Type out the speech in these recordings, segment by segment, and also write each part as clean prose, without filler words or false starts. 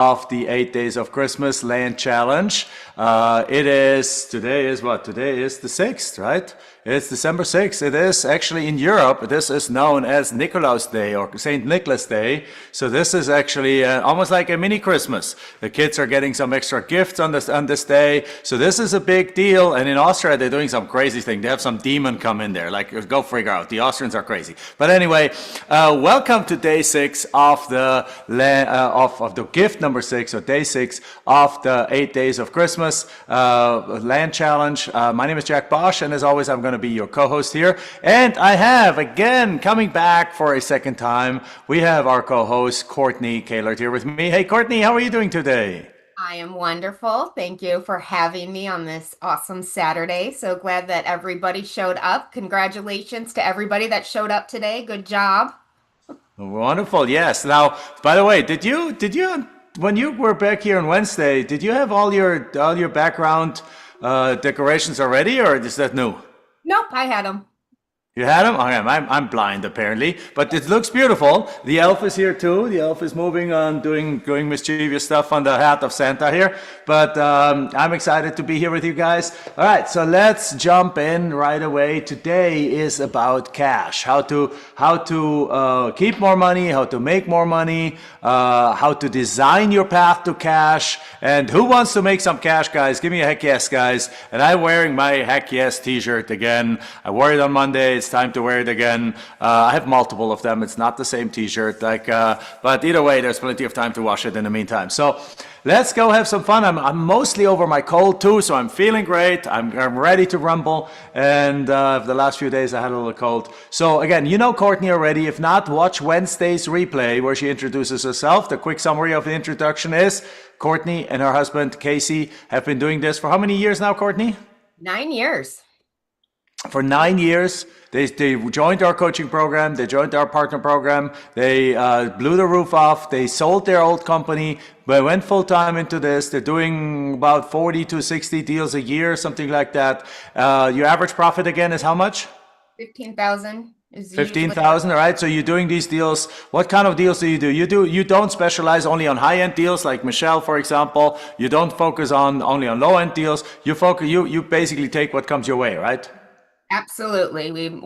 of the 8 Days of Christmas Land Challenge. Today is what? Today is the 6th, right? It's December 6th. It is actually in Europe. This is known as Nikolaus Day or St. Nicholas Day. So this is actually almost like a mini Christmas. The kids are getting some extra gifts on this day. So this is a big deal. And in Austria, they're doing some crazy thing. They have some demon come in there. Like, go figure out. The Austrians are crazy. But anyway, welcome to day 6 of the gift number 6, or day 6 of the 8 Days of Christmas Land Challenge. My name is Jack Bosch, and as always, I'm going to be your co-host here. And I have, again, coming back for a second time, we have our co-host, Courtney Kahlert, here with me. Hey, Courtney, how are you doing today? I am wonderful. Thank you for having me on this awesome Saturday. So glad that everybody showed up. Congratulations to everybody that showed up today. Good job. Wonderful, yes. Now, by the way, did you when you were back here on Wednesday, did you have all your background decorations already, or is that new? Nope, I had them. You had them? Okay, I'm blind apparently, but it looks beautiful. The elf is here too. The elf is moving on, doing mischievous stuff on the hat of Santa here. But I'm excited to be here with you guys. All right, so let's jump in right away. Today is about cash. How to keep more money, how to make more money, how to design your path to cash. And who wants to make some cash, guys? Give me a heck yes, guys. And I'm wearing my heck yes t-shirt again. I wore it on Monday. It's time to wear it again. I have multiple of them. It's not the same t-shirt, but either way, there's plenty of time to wash it in the meantime. So let's go have some fun. I'm mostly over my cold too, so I'm feeling great. I'm ready to rumble. And the last few days I had a little cold. So again, you know Courtney already. If not, watch Wednesday's replay where she introduces herself. The quick summary of the introduction is Courtney and her husband Casey have been doing this for how many years now, Courtney? 9 years. For 9 years. They joined our coaching program. They joined our partner program. They blew the roof off. They sold their old company. They went full time into this. They're doing about 40 to 60 deals a year, something like that. Your average profit again is how much? 15,000. 15,000, all right. So you're doing these deals. What kind of deals do? You don't specialize only on high-end deals like Michelle, for example. You don't focus only on low-end deals. You basically take what comes your way, right? Absolutely.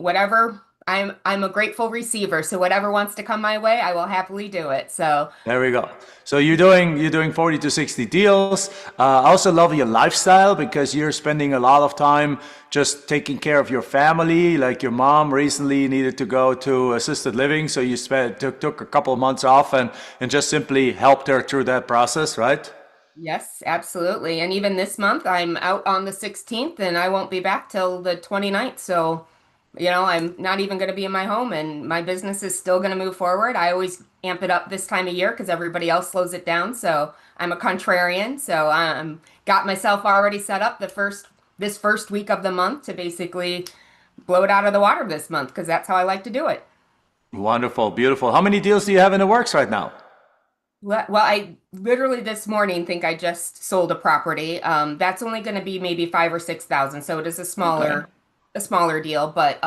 I'm a grateful receiver, so whatever wants to come my way, I will happily do it. So there we go. So you're doing 40 to 60 deals. I also love your lifestyle because you're spending a lot of time just taking care of your family. Like your mom recently needed to go to assisted living, so you took a couple of months off and just simply helped her through that process, right? yes, absolutely. And even this month, I'm out on the 16th and I won't be back till the 29th. So, I'm not even going to be in my home and my business is still going to move forward. I always amp it up this time of year because everybody else slows it down. So I'm a contrarian. So got myself already set up this first week of the month to basically blow it out of the water this month because that's how I like to do it. Wonderful, beautiful. How many deals do you have in the works right now? Well, I literally this morning think I just sold a property. That's only going to be maybe 5 or 6,000, so it is a smaller deal. But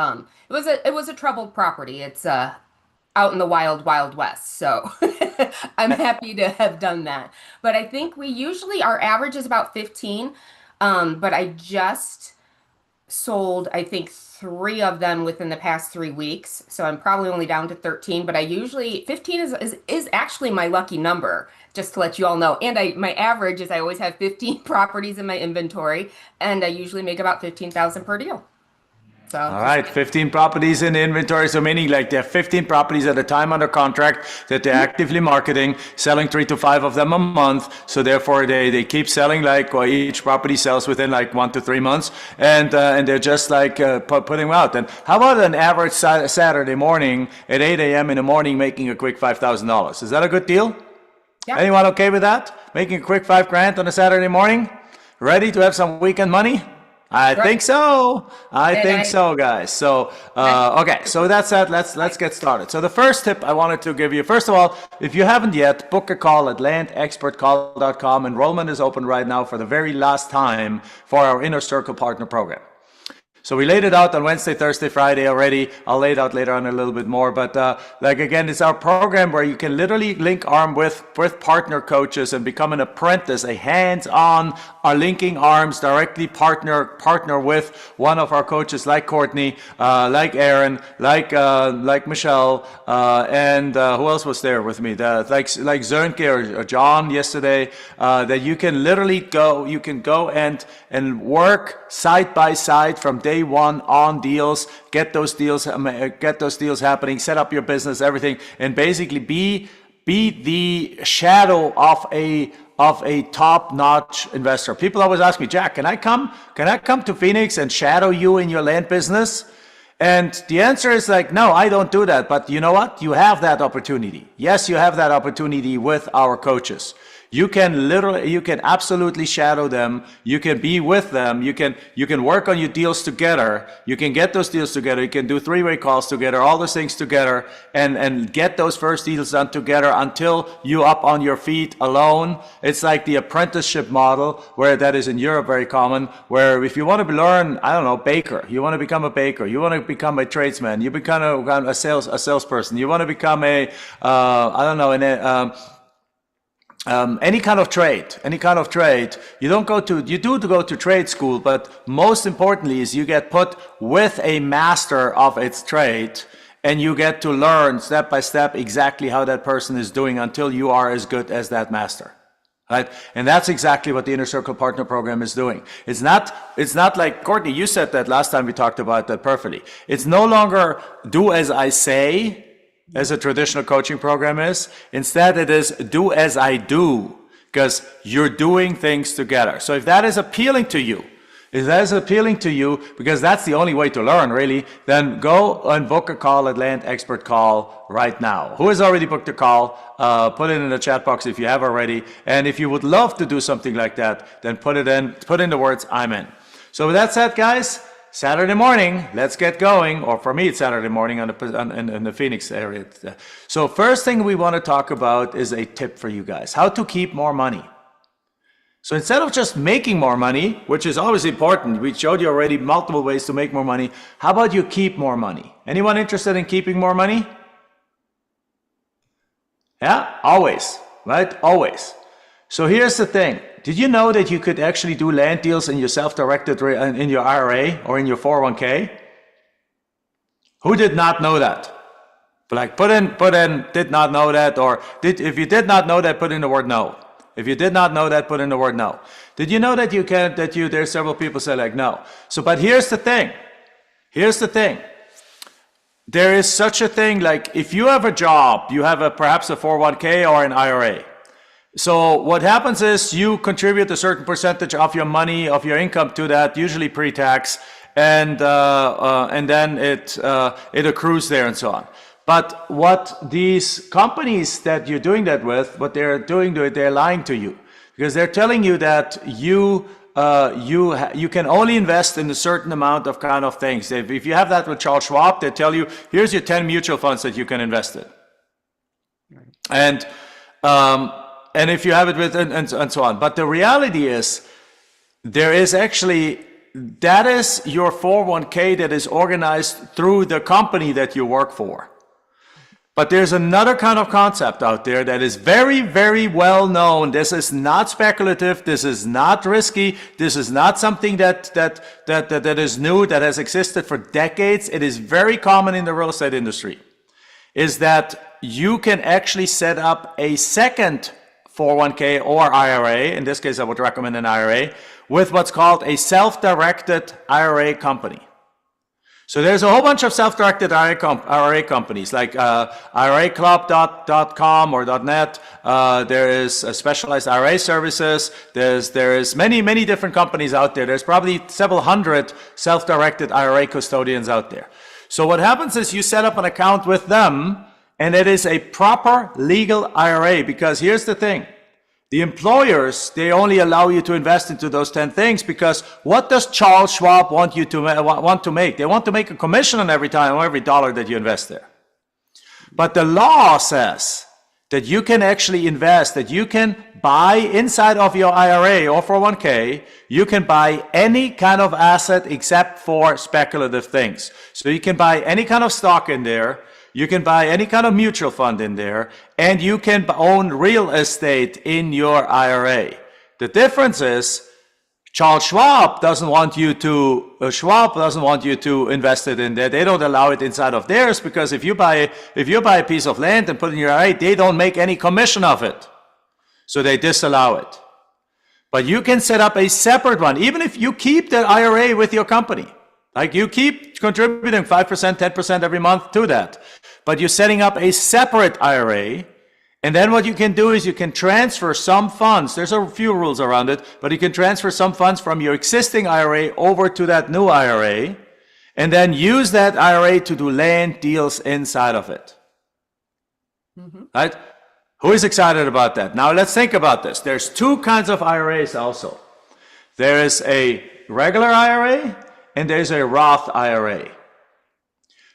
it was a troubled property. It's out in the wild, wild west. So I'm happy to have done that. But I think our average is about 15. But I just sold, I think, 3 of them within the past 3 weeks. So I'm probably only down to 13, but 15 is actually my lucky number, just to let you all know. And my average is I always have 15 properties in my inventory and I usually make about 15,000 per deal. So all right, 15 properties in the inventory. So meaning like they have 15 properties at a time under contract that they're actively marketing, selling 3 to 5 of them a month. So therefore they keep selling each property sells within 1 to 3 months. And they're just putting them out. And how about an average Saturday morning at 8 a.m. in the morning making a quick $5,000? Is that a good deal? yeah. Anyone okay with that? Making a quick $5,000 on a Saturday morning? Ready to have some weekend money? I think so. I think so, guys. So, okay. So with that said, let's get started. So the first tip I wanted to give you, first of all, if you haven't yet, book a call at landexpertcall.com. Enrollment is open right now for the very last time for our Inner Circle Partner Program. So we laid it out on Wednesday, Thursday, Friday already. I'll lay it out later on a little bit more. But like again, it's our program where you can literally link arm with partner coaches and become an apprentice, a hands-on, linking arms, directly partner with one of our coaches like Courtney, like Aaron, like Michelle, and who else was there with me? Like Zernke or John yesterday. That you can literally go and work side by side from day one on deals, get those deals happening, set up your business, everything, and basically be the shadow of a top-notch investor. People always ask me, Jack, can I come to Phoenix and shadow you in your land business? And the answer is like, no, I don't do that. But you know what? You have that opportunity. Yes, you have that opportunity with our coaches. You can absolutely shadow them. You can be with them. You can work on your deals together. You can get those deals together. You can do three-way calls together, all those things together, and get those first deals done together until you up on your feet alone. It's like the apprenticeship model, where that is in Europe very common, where if you want to learn, I don't know, baker, you want to become a baker, you want to become a tradesman, you become a salesperson, you want to become any kind of trade, you do go to trade school, but most importantly is you get put with a master of its trade, and you get to learn step by step exactly how that person is doing until you are as good as that master. Right? And that's exactly what the Inner Circle Partner Program is doing. It's not like, Courtney, you said that last time we talked about that perfectly. It's no longer do as I say, as a traditional coaching program is. Instead, it is do as I do, because you're doing things together. So if that is appealing to you, because that's the only way to learn, really, then go and book a call at Land Expert Call right now. Who has already booked a call? Put it in the chat box if you have already. And if you would love to do something like that, then put in the words, I'm in. So with that said, guys, Saturday morning, let's get going. Or for me, it's Saturday morning in the Phoenix area. So first thing we want to talk about is a tip for you guys, how to keep more money. So instead of just making more money, which is always important, we showed you already multiple ways to make more money. How about you keep more money? Anyone interested in keeping more money? Yeah, always, right? Always. So here's the thing. Did you know that you could actually do land deals in your self-directed, in your IRA or in your 401k? Who did not know that? Like put in, did not know that, or if you did not know that, put in the word no. If you did not know that, put in the word no. Did you know that there's several people say like no. So, but here's the thing. There is such a thing, like if you have a job, you have perhaps a 401k or an IRA. So what happens is you contribute a certain percentage of your money, of your income to that, usually pre-tax, and then it accrues there and so on. But what these companies that you're doing that with, what they're doing to it, they're lying to you, because they're telling you that you can only invest in a certain amount of kind of things. If you have that with Charles Schwab, they tell you, here's your 10 mutual funds that you can invest in. And if you have it with, and so on. But the reality is, there is actually, that is your 401k that is organized through the company that you work for. But there's another kind of concept out there that is very, very well known. This is not speculative. This is not risky. This is not something that is new, that has existed for decades. It is very common in the real estate industry. Is that you can actually set up a second 401k or IRA. In this case, I would recommend an IRA with what's called a self-directed IRA company. So there's a whole bunch of self-directed IRA companies like IRAclub.com or .net. There is specialized IRA services. There is many different companies out there. There's probably several hundred self-directed IRA custodians out there. So what happens is you set up an account with them, and it is a proper legal IRA, because here's the thing. The employers, they only allow you to invest into those 10 things because what does Charles Schwab want to make? They want to make a commission on every dollar that you invest there. But the law says that you can actually invest, that you can buy inside of your IRA or 401k, you can buy any kind of asset except for speculative things. So you can buy any kind of stock in there, you can buy any kind of mutual fund in there, and you can own real estate in your IRA. The difference is Charles Schwab doesn't want you to invest it in there. They don't allow it inside of theirs, because if you buy a piece of land and put it in your IRA, they don't make any commission of it. So they disallow it. But you can set up a separate one, even if you keep the IRA with your company. Like you keep contributing 5%, 10% every month to that. But you're setting up a separate IRA. And then what you can do is you can transfer some funds. There's a few rules around it, but you can transfer some funds from your existing IRA over to that new IRA, and then use that IRA to do land deals inside of it. Right? Who is excited about that? Now let's think about this. There's two kinds of IRAs also. There is a regular IRA and there's a Roth IRA.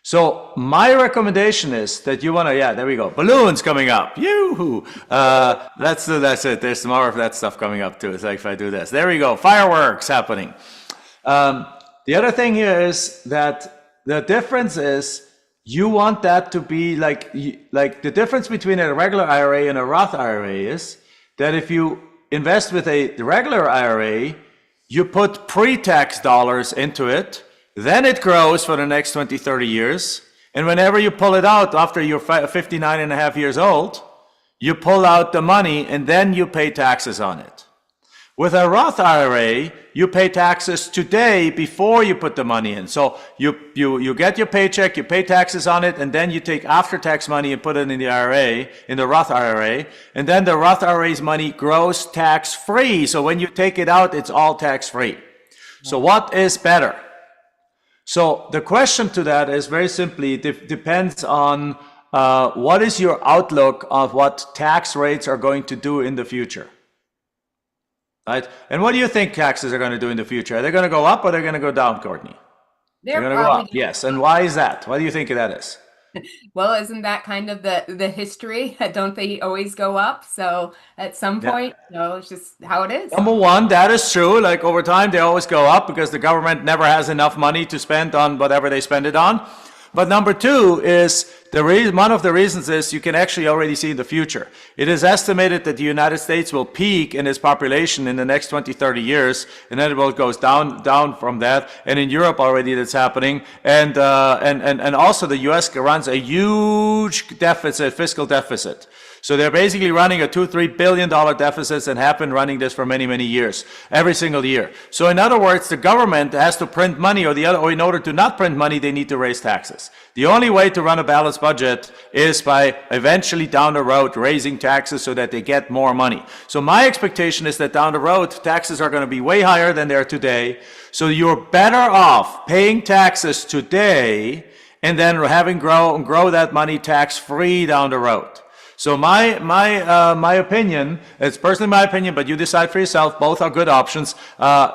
So my recommendation is that you want to, yeah, there we go. Balloons coming up. Yoo-hoo. That's it. There's more of that stuff coming up too. It's like if I do this. There we go. Fireworks happening. The other thing here is that the difference is you want that to be like the difference between a regular IRA and a Roth IRA is that if you invest with a regular IRA, you put pre-tax dollars into it, then it grows for the next 20, 30 years. And whenever you pull it out after you're 59 and a half years old, you pull out the money and then you pay taxes on it. With a Roth IRA, you pay taxes today before you put the money in. So you get your paycheck, you pay taxes on it, and then you take after-tax money and put it in the IRA, in the Roth IRA, and then the Roth IRA's money grows tax-free. So when you take it out, it's all tax-free. So what is better? So the question to that is very simply depends on what is your outlook of what tax rates are going to do in the future. Right? And what do you think taxes are going to do in the future? Are they going to go up or are they going to go down, Courtney? They're going to go up. Yes. And why is that? What do you think that is? Well, isn't that kind of the history? Don't they always go up? So at some point, it's just how it is. Number one, that is true. Like over time, they always go up because the government never has enough money to spend on whatever they spend it on. But number two is one of the reasons is you can actually already see in the future. It is estimated that the United States will peak in its population in the next 20, 30 years, and then it will goes down from that. And in Europe already that's happening. And also the US runs a huge deficit, fiscal deficit. So they're basically running a $2-3 billion deficits and have been running this for many, many years, every single year. So in other words, the government has to print money, or in order to not print money, they need to raise taxes. The only way to run a balanced budget is by eventually down the road raising taxes so that they get more money. So my expectation is that down the road, taxes are going to be way higher than they are today. So you're better off paying taxes today and then grow that money tax-free down the road. So my opinion, it's personally my opinion, but you decide for yourself, both are good options,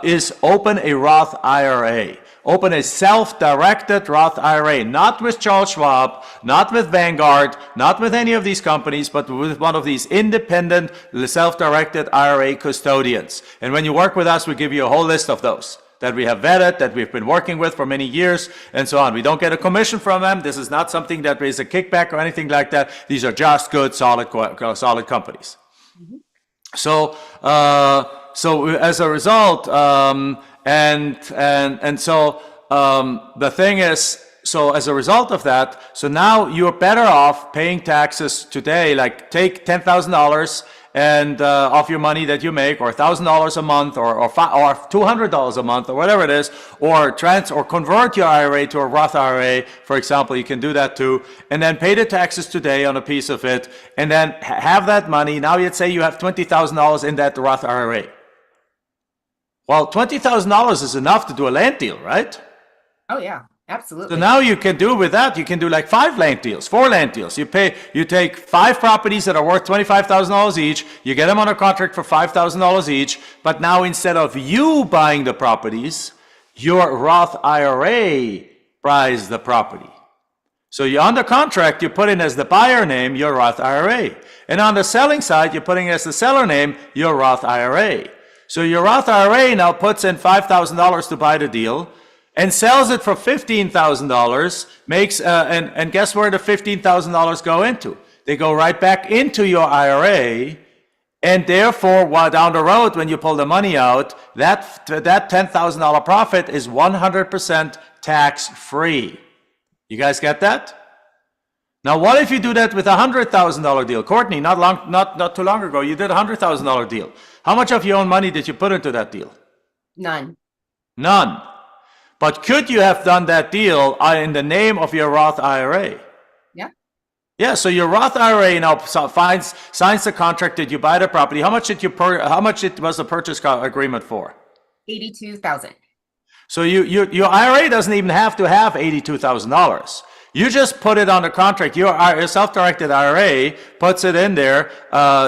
is open a Roth IRA. Open a self-directed Roth IRA, not with Charles Schwab, not with Vanguard, not with any of these companies, but with one of these independent, self-directed IRA custodians. And when you work with us, we give you a whole list of those that we have vetted, that we've been working with for many years, and so on. We don't get a commission from them. This is not something that is a kickback or anything like that. These are just good, solid companies. Mm-hmm. So as a result, the thing is, so as a result of that, so now you're better off paying taxes today, like take $10,000 and off your money that you make, or $1,000 a month, or $200 a month, or whatever it is, or convert your IRA to a Roth IRA, for example. You can do that too, and then pay the taxes today on a piece of it, and then have that money. Now you'd say you have $20,000 in that Roth IRA. Well, $20,000 is enough to do a land deal, right? Oh yeah. Absolutely. So now you can do with that, you can do like 5 land deals, 4 land deals. You take 5 properties that are worth $25,000 each, you get them on a contract for $5,000 each, but now instead of you buying the properties, your Roth IRA buys the property. So you on the contract, you put in as the buyer name your Roth IRA. And on the selling side, you're putting as the seller name your Roth IRA. So your Roth IRA now puts in $5,000 to buy the deal and sells it for $15,000, makes, and guess where the $15,000 go into? They go right back into your IRA. And therefore, while down the road, when you pull the money out, that $10,000 profit is 100% tax-free. You guys get that? Now, what if you do that with a $100,000 deal? Courtney, not too long ago, you did a $100,000 deal. How much of your own money did you put into that deal? None. None. But could you have done that deal in the name of your Roth IRA? Yeah. Yeah, so your Roth IRA now signs the contract that you buy the property. How much was the purchase agreement for? $82,000. So your IRA doesn't even have to have $82,000. You just put it on the contract. Your self-directed IRA puts it in there,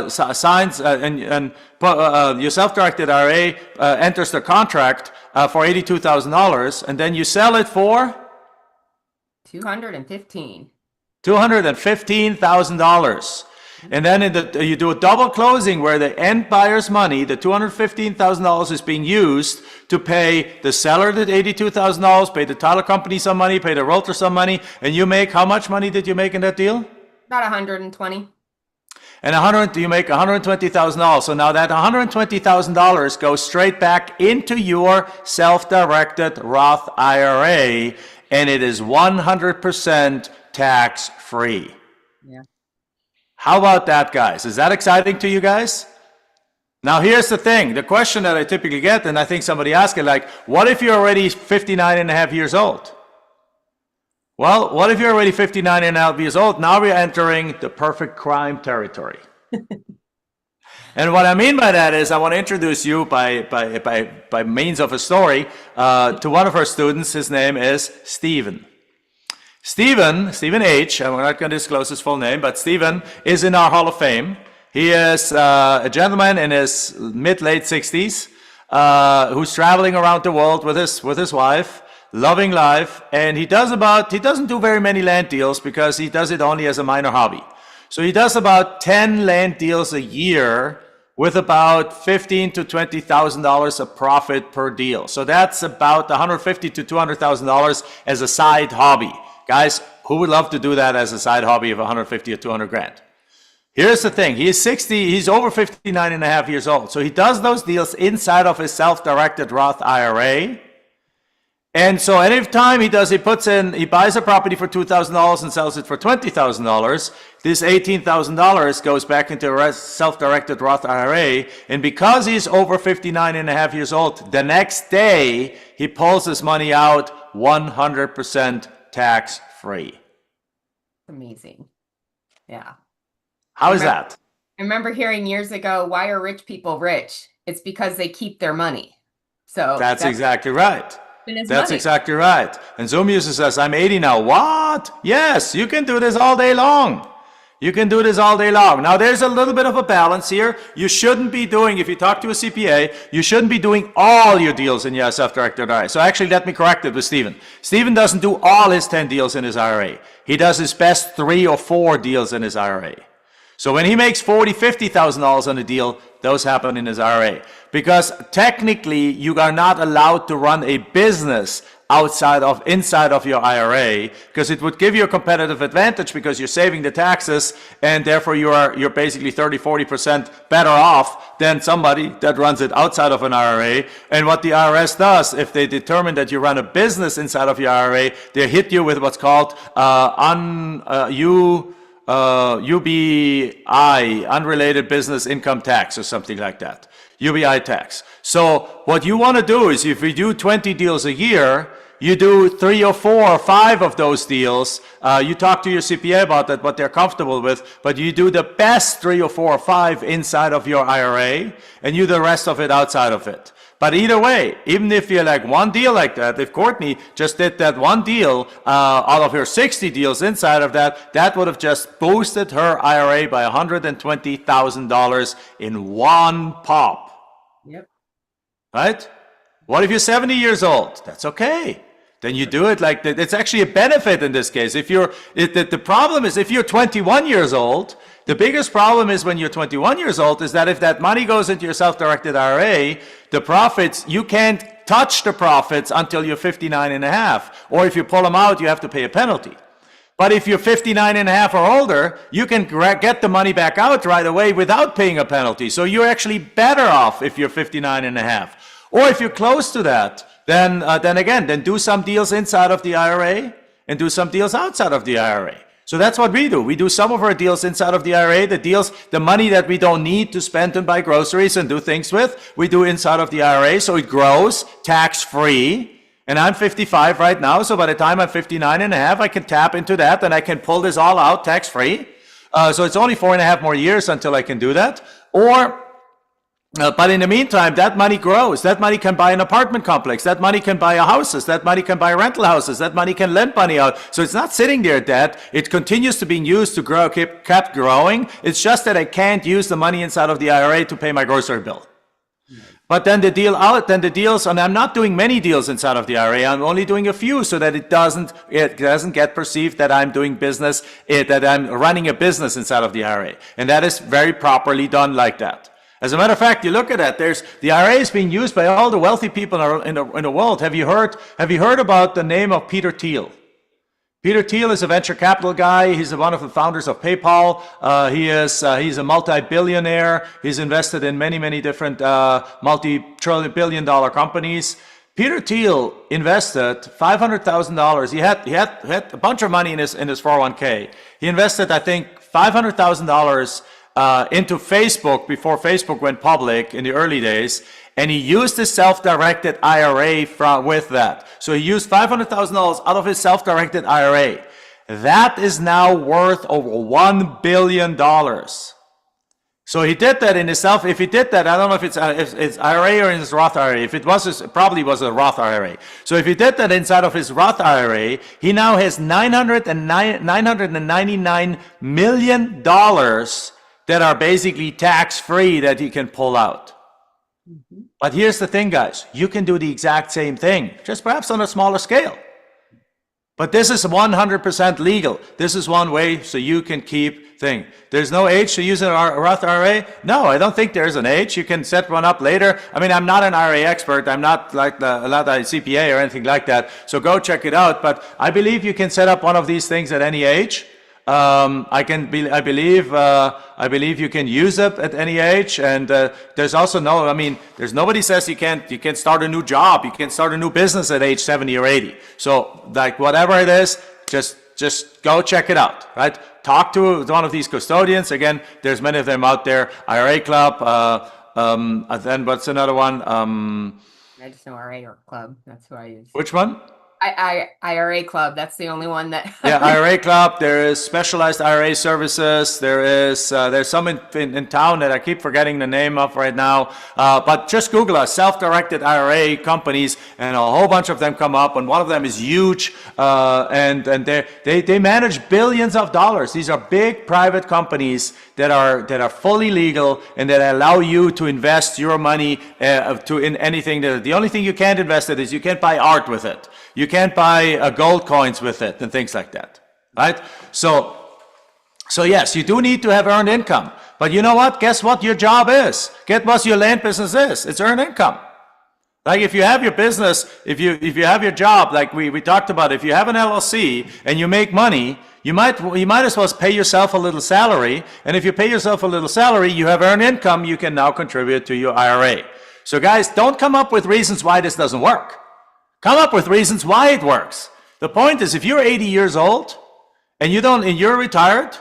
signs, and your self-directed IRA enters the contract for $82,000, and then you sell it for $215,000. And then you do a double closing where the end buyer's money, the $215,000, is being used to pay the seller the $82,000, pay the title company some money, pay the realtor some money, and you make, how much money did you make in that deal? About 120. And you make $120,000. So now that $120,000 goes straight back into your self-directed Roth IRA, and it is 100% tax-free. Yeah. How about that, guys? Is that exciting to you guys? Now, here's the thing. The question that I typically get, and I think somebody asked it, like, what if you're already 59 and a half years old? Well, what if you're already 59 and a half years old? Now we're entering the perfect crime territory. And what I mean by that is I want to introduce you by means of a story to one of our students. His name is Stephen. Stephen H., and we're not going to disclose his full name, but Stephen is in our Hall of Fame. He is a gentleman in his mid-late 60s who's traveling around the world with his wife, loving life, and he doesn't do very many land deals because he does it only as a minor hobby. So he does about 10 land deals a year with about $15,000 to $20,000 of profit per deal. So that's about $150,000 to $200,000 as a side hobby. Guys, who would love to do that as a side hobby of 150 or 200 grand? Here's the thing. He's over 59 and a half years old. So he does those deals inside of his self-directed Roth IRA. And so any time he buys a property for $2,000 and sells it for $20,000, this $18,000 goes back into a self-directed Roth IRA. And because he's over 59 and a half years old, the next day he pulls his money out 100% tax-free. Amazing. Yeah. How is that? I remember hearing years ago, why are rich people rich? It's because they keep their money. So that's exactly right. That's money. exactly right. And Zoom user says, I'm 80 now. What? Yes, you can do this all day long. You can do this all day long. Now, there's a little bit of a balance here. You shouldn't be doing, if you talk to a CPA, you shouldn't be doing all your deals in your self-directed IRA. So actually, let me correct it with Stephen. Stephen doesn't do all his 10 deals in his IRA. He does his best 3 or 4 deals in his IRA. So when he makes $40,000, $50,000 on a deal, those happen in his IRA. Because technically, you are not allowed to run a business inside of your IRA, because it would give you a competitive advantage because you're saving the taxes, and therefore you're basically 30-40% better off than somebody that runs it outside of an IRA. And what the IRS does, if they determine that you run a business inside of your IRA, they hit you with what's called UBI, unrelated business income tax, or something like that. UBI tax. So what you want to do is, if you do 20 deals a year, you do 3 or 4 or 5 of those deals. You talk to your CPA about that, what they're comfortable with, but you do the best 3 or 4 or 5 inside of your IRA, and you do the rest of it outside of it. But either way, even if you like one deal like that, if Courtney just did that one deal out of her 60 deals inside of that, that would have just boosted her IRA by $120,000 in one pop. Yep. Right? What if you're 70 years old? That's okay. then you do it like that. It's actually a benefit in this case. The problem is if you're 21 years old, the biggest problem is when you're 21 years old is that if that money goes into your self-directed IRA, the profits, you can't touch the profits until you're 59 and a half. Or if you pull them out, you have to pay a penalty. But if you're 59 and a half or older, you can get the money back out right away without paying a penalty. So you're actually better off if you're 59 and a half. Or if you're close to that, then do some deals inside of the IRA and do some deals outside of the IRA. So that's what we do. We do some of our deals inside of the IRA, the money that we don't need to spend and buy groceries and do things with, we do inside of the IRA, so it grows tax-free. And I'm 55 right now, so by the time I'm 59 and a half, I can tap into that and I can pull this all out tax-free. So it's only 4.5 more years until I can do that. But in the meantime, that money grows. That money can buy an apartment complex. That money can buy houses. That money can buy rental houses. That money can lend money out. So it's not sitting there dead. It continues to be used to grow, kept growing. It's just that I can't use the money inside of the IRA to pay my grocery bill. But then the deals, and I'm not doing many deals inside of the IRA. I'm only doing a few so that it doesn't get perceived that I'm doing business, that I'm running a business inside of the IRA. And that is very properly done like that. As a matter of fact, you look at that, the IRA is being used by all the wealthy people in the world. Have you heard about the name of Peter Thiel? Peter Thiel is a venture capital guy. He's one of the founders of PayPal. He's a multi-billionaire. He's invested in many different multi-trillion-billion-dollar companies. Peter Thiel invested $500,000. He had a bunch of money in his 401k. He invested, I think, $500,000 into Facebook before Facebook went public in the early days, and he used his self-directed IRA with that. So he used $500,000 out of his self-directed IRA. That is now worth over $1 billion. So he did that in himself. If he did that, I don't know if it's IRA or in his Roth IRA. If it was, it probably was a Roth IRA. So if he did that inside of his Roth IRA, he now has $999 million that are basically tax-free that he can pull out. Mm-hmm. But here's the thing, guys. You can do the exact same thing, just perhaps on a smaller scale. But this is 100% legal. This is one way so you can keep thing. There's no age to use a Roth IRA? No, I don't think there's an age. You can set one up later. I mean, I'm not an IRA expert. I'm not like a CPA or anything like that. So go check it out. But I believe you can set up one of these things at any age. I believe you can use it at any age, and there's also there's nobody says you can't start a new job, you can't start a new business at age 70 or 80. So like whatever it is, just go check it out, right? Talk to one of these custodians. Again, there's many of them out there. IRA Club, then what's another one? I just know IRA Club. That's who I use. Which one? IRA Club. That's the only one that. Yeah, IRA Club. There is specialized IRA services. There's some in town that I keep forgetting the name of right now. But just Google us, self-directed IRA companies, and a whole bunch of them come up. And one of them is huge, and they manage billions of dollars. These are big private companies that are fully legal and that allow you to invest your money in anything. The only thing you can't invest in is you can't buy art with it. You can't buy gold coins with it and things like that, right? So yes, you do need to have earned income. But you know what? Guess what your job is? Guess what your land business is? It's earned income. Like if you have your business, if you have your job, like we talked about, if you have an LLC and you make money, you might as well pay yourself a little salary. And if you pay yourself a little salary, you have earned income, you can now contribute to your IRA. So guys, don't come up with reasons why this doesn't work. Come up with reasons why it works. The point is, if you're 80 years old and you're retired,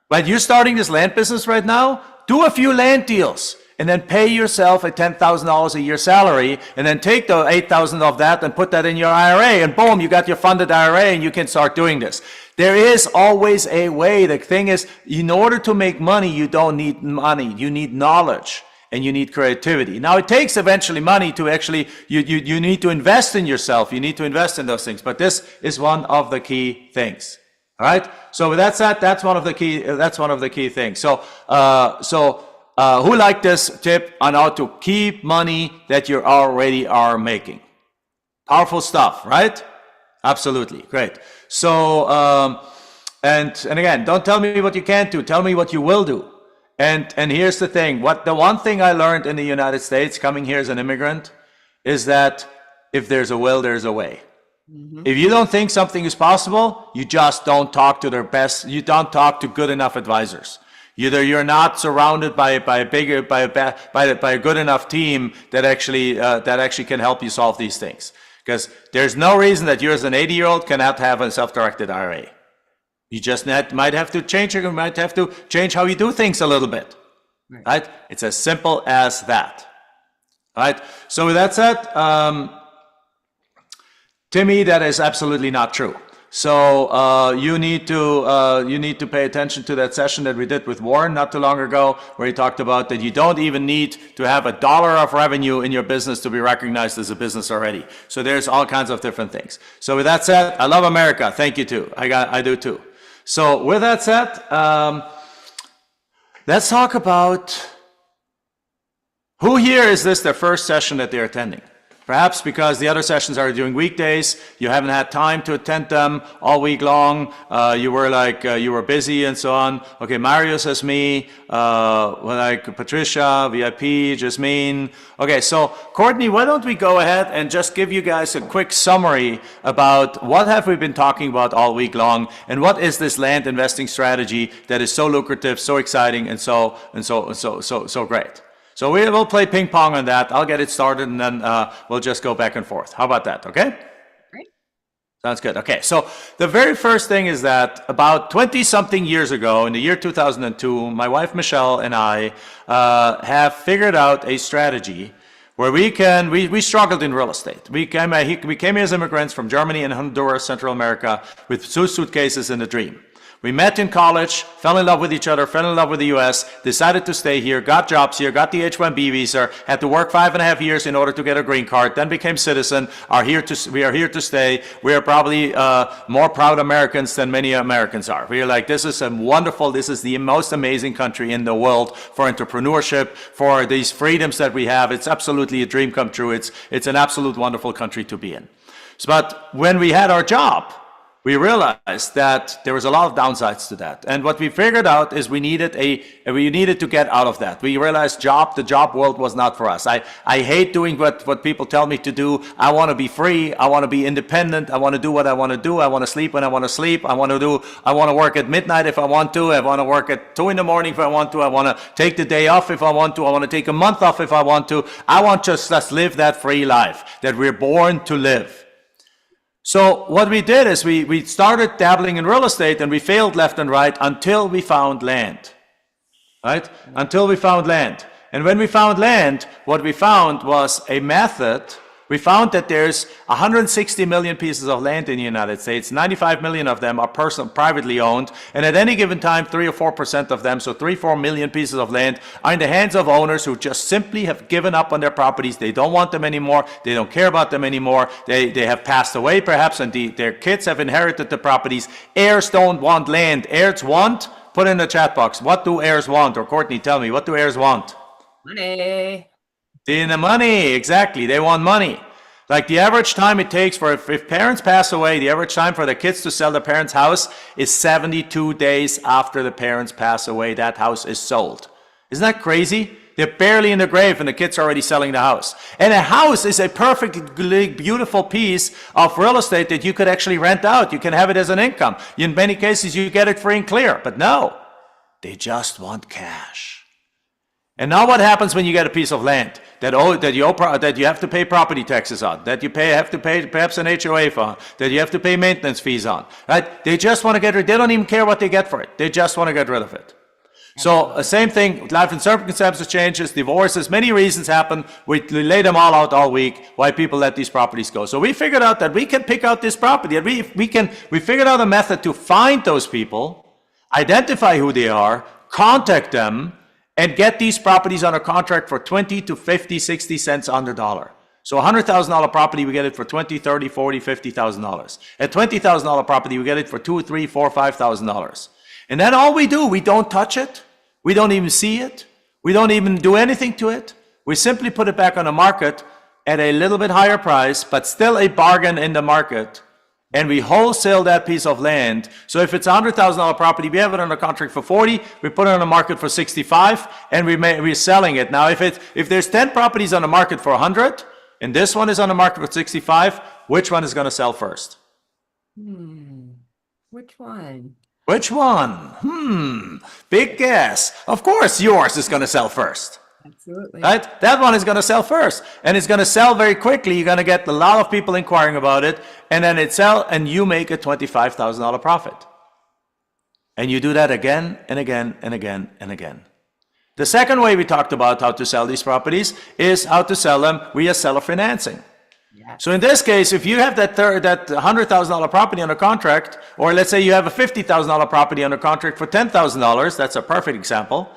but you're starting this land business right now, do a few land deals and then pay yourself a $10,000 a year salary and then take the $8,000 of that and put that in your IRA and boom, you got your funded IRA and you can start doing this. There is always a way. The thing is, in order to make money, you don't need money. You need knowledge. And you need creativity. Now, it takes eventually money to actually, you need to invest in yourself. You need to invest in those things. But this is one of the key things. All right? So with that said, that's one of the key things. So who liked this tip on how to keep money that you already are making? Powerful stuff, right? Absolutely. Great. So, and again, don't tell me what you can't do. Tell me what you will do. And here's the thing. The one thing I learned in the United States coming here as an immigrant is that if there's a will, there's a way. If you don't think something is possible, you just don't talk to their best. You don't talk to good enough advisors. Either you're not surrounded by a good enough team that actually can help you solve these things. Because there's no reason that you as an 80-year-old cannot have a self-directed IRA. You just might have to change how you do things a little bit. Right? It's as simple as that. Right? So with that said, Timmy, that is absolutely not true. So you need to pay attention to that session that we did with Warren not too long ago, where he talked about that you don't even need to have $1 of revenue in your business to be recognized as a business already. So there's all kinds of different things. So with that said, I love America. Thank you too. I do too. So with that said, let's talk about who here is this their first session that they're attending. Perhaps because the other sessions are during weekdays, you haven't had time to attend them all week long. You were busy and so on. Okay, Mario says me. Patricia, VIP, Jasmine. Okay, so Courtney, why don't we go ahead and just give you guys a quick summary about what have we been talking about all week long, and what is this land investing strategy that is so lucrative, so exciting, and so great. So we will play ping pong on that. I'll get it started, and then we'll just go back and forth. How about that? Okay? Great. Sounds good. Okay, so the very first thing is that about 20-something years ago, in the year 2002, my wife Michelle and I have figured out a strategy where we struggled in real estate. We came here as immigrants from Germany and Honduras, Central America, with suitcases and a dream. We met in college, fell in love with each other, fell in love with the US, decided to stay here, got jobs here, got the H-1B visa, had to work 5.5 years in order to get a green card, then became citizen, we are here to stay. We are probably more proud Americans than many Americans are. We are like, this is the most amazing country in the world for entrepreneurship, for these freedoms that we have. It's absolutely a dream come true. It's an absolute wonderful country to be in. But when we had our job, we realized that there was a lot of downsides to that. And what we figured out is we needed to get out of that. We realized the job world was not for us. I hate doing what people tell me to do. I want to be free. I want to be independent. I want to do what I want to do. I want to sleep when I want to sleep. I want to work at midnight if I want to. I want to work at 2 a.m. if I want to. I want to take the day off if I want to. I want to take a month off if I want to. I want just to live that free life that we're born to live. So what we did is we started dabbling in real estate, and we failed left and right until we found land, right? Until we found land. And when we found land, what we found was a method. We found that there's 160 million pieces of land in the United States. 95 million of them are privately owned. And at any given time, 3 or 4% of them, so 3-4 million pieces of land, are in the hands of owners who just simply have given up on their properties. They don't want them anymore. They don't care about them anymore. They have passed away perhaps, and their kids have inherited the properties. Heirs don't want land. Heirs want? Put in the chat box. What do heirs want? Or Courtney, tell me, what do heirs want? Money. The money, exactly. They want money. Like the average time it takes for, if parents pass away, the average time for the kids to sell their parents' house is 72 days after the parents pass away. That house is sold. Isn't that crazy? They're barely in the grave and the kids are already selling the house. And a house is a perfectly beautiful piece of real estate that you could actually rent out. You can have it as an income. In many cases, you get it free and clear. But no, they just want cash. And now what happens when you get a piece of land that you have to pay property taxes on, that you have to pay perhaps an HOA on, that you have to pay maintenance fees on, right? They just want to get rid. They don't even care what they get for it. They just want to get rid of it. So same thing, life and circumstances changes, divorces, many reasons happen. We lay them all out all week why people let these properties go. So we figured out that we can pick out this property, and we figured out a method to find those people, identify who they are, contact them, and get these properties under contract for 20 to 50, 60 cents on the dollar. So $100,000 property, we get it for $20, $30, $40, $50,000. At $20,000 property, we get it for $2, $3, $4, $5,000. And then all we do, we don't touch it. We don't even see it. We don't even do anything to it. We simply put it back on the market at a little bit higher price, but still a bargain in the market. and we wholesale that piece of land. So if it's a $100,000 property, we have it under contract for 40, we put it on the market for 65, and we're selling it. Now, if there's 10 properties on the market for 100, and this one is on the market for 65, which one is going to sell first? Which one? Which one? Big guess. Of course, yours is going to sell first. Absolutely. Right? That one is going to sell first, and it's going to sell very quickly. You're going to get a lot of people inquiring about it, and then it sells, and you make a $25,000 profit. And you do that again and again and again and again. The second way we talked about how to sell these properties is how to sell them via seller financing. Yes. So in this case, if you have that $100,000 property under contract, or let's say you have a $50,000 property under contract for $10,000, that's a perfect example.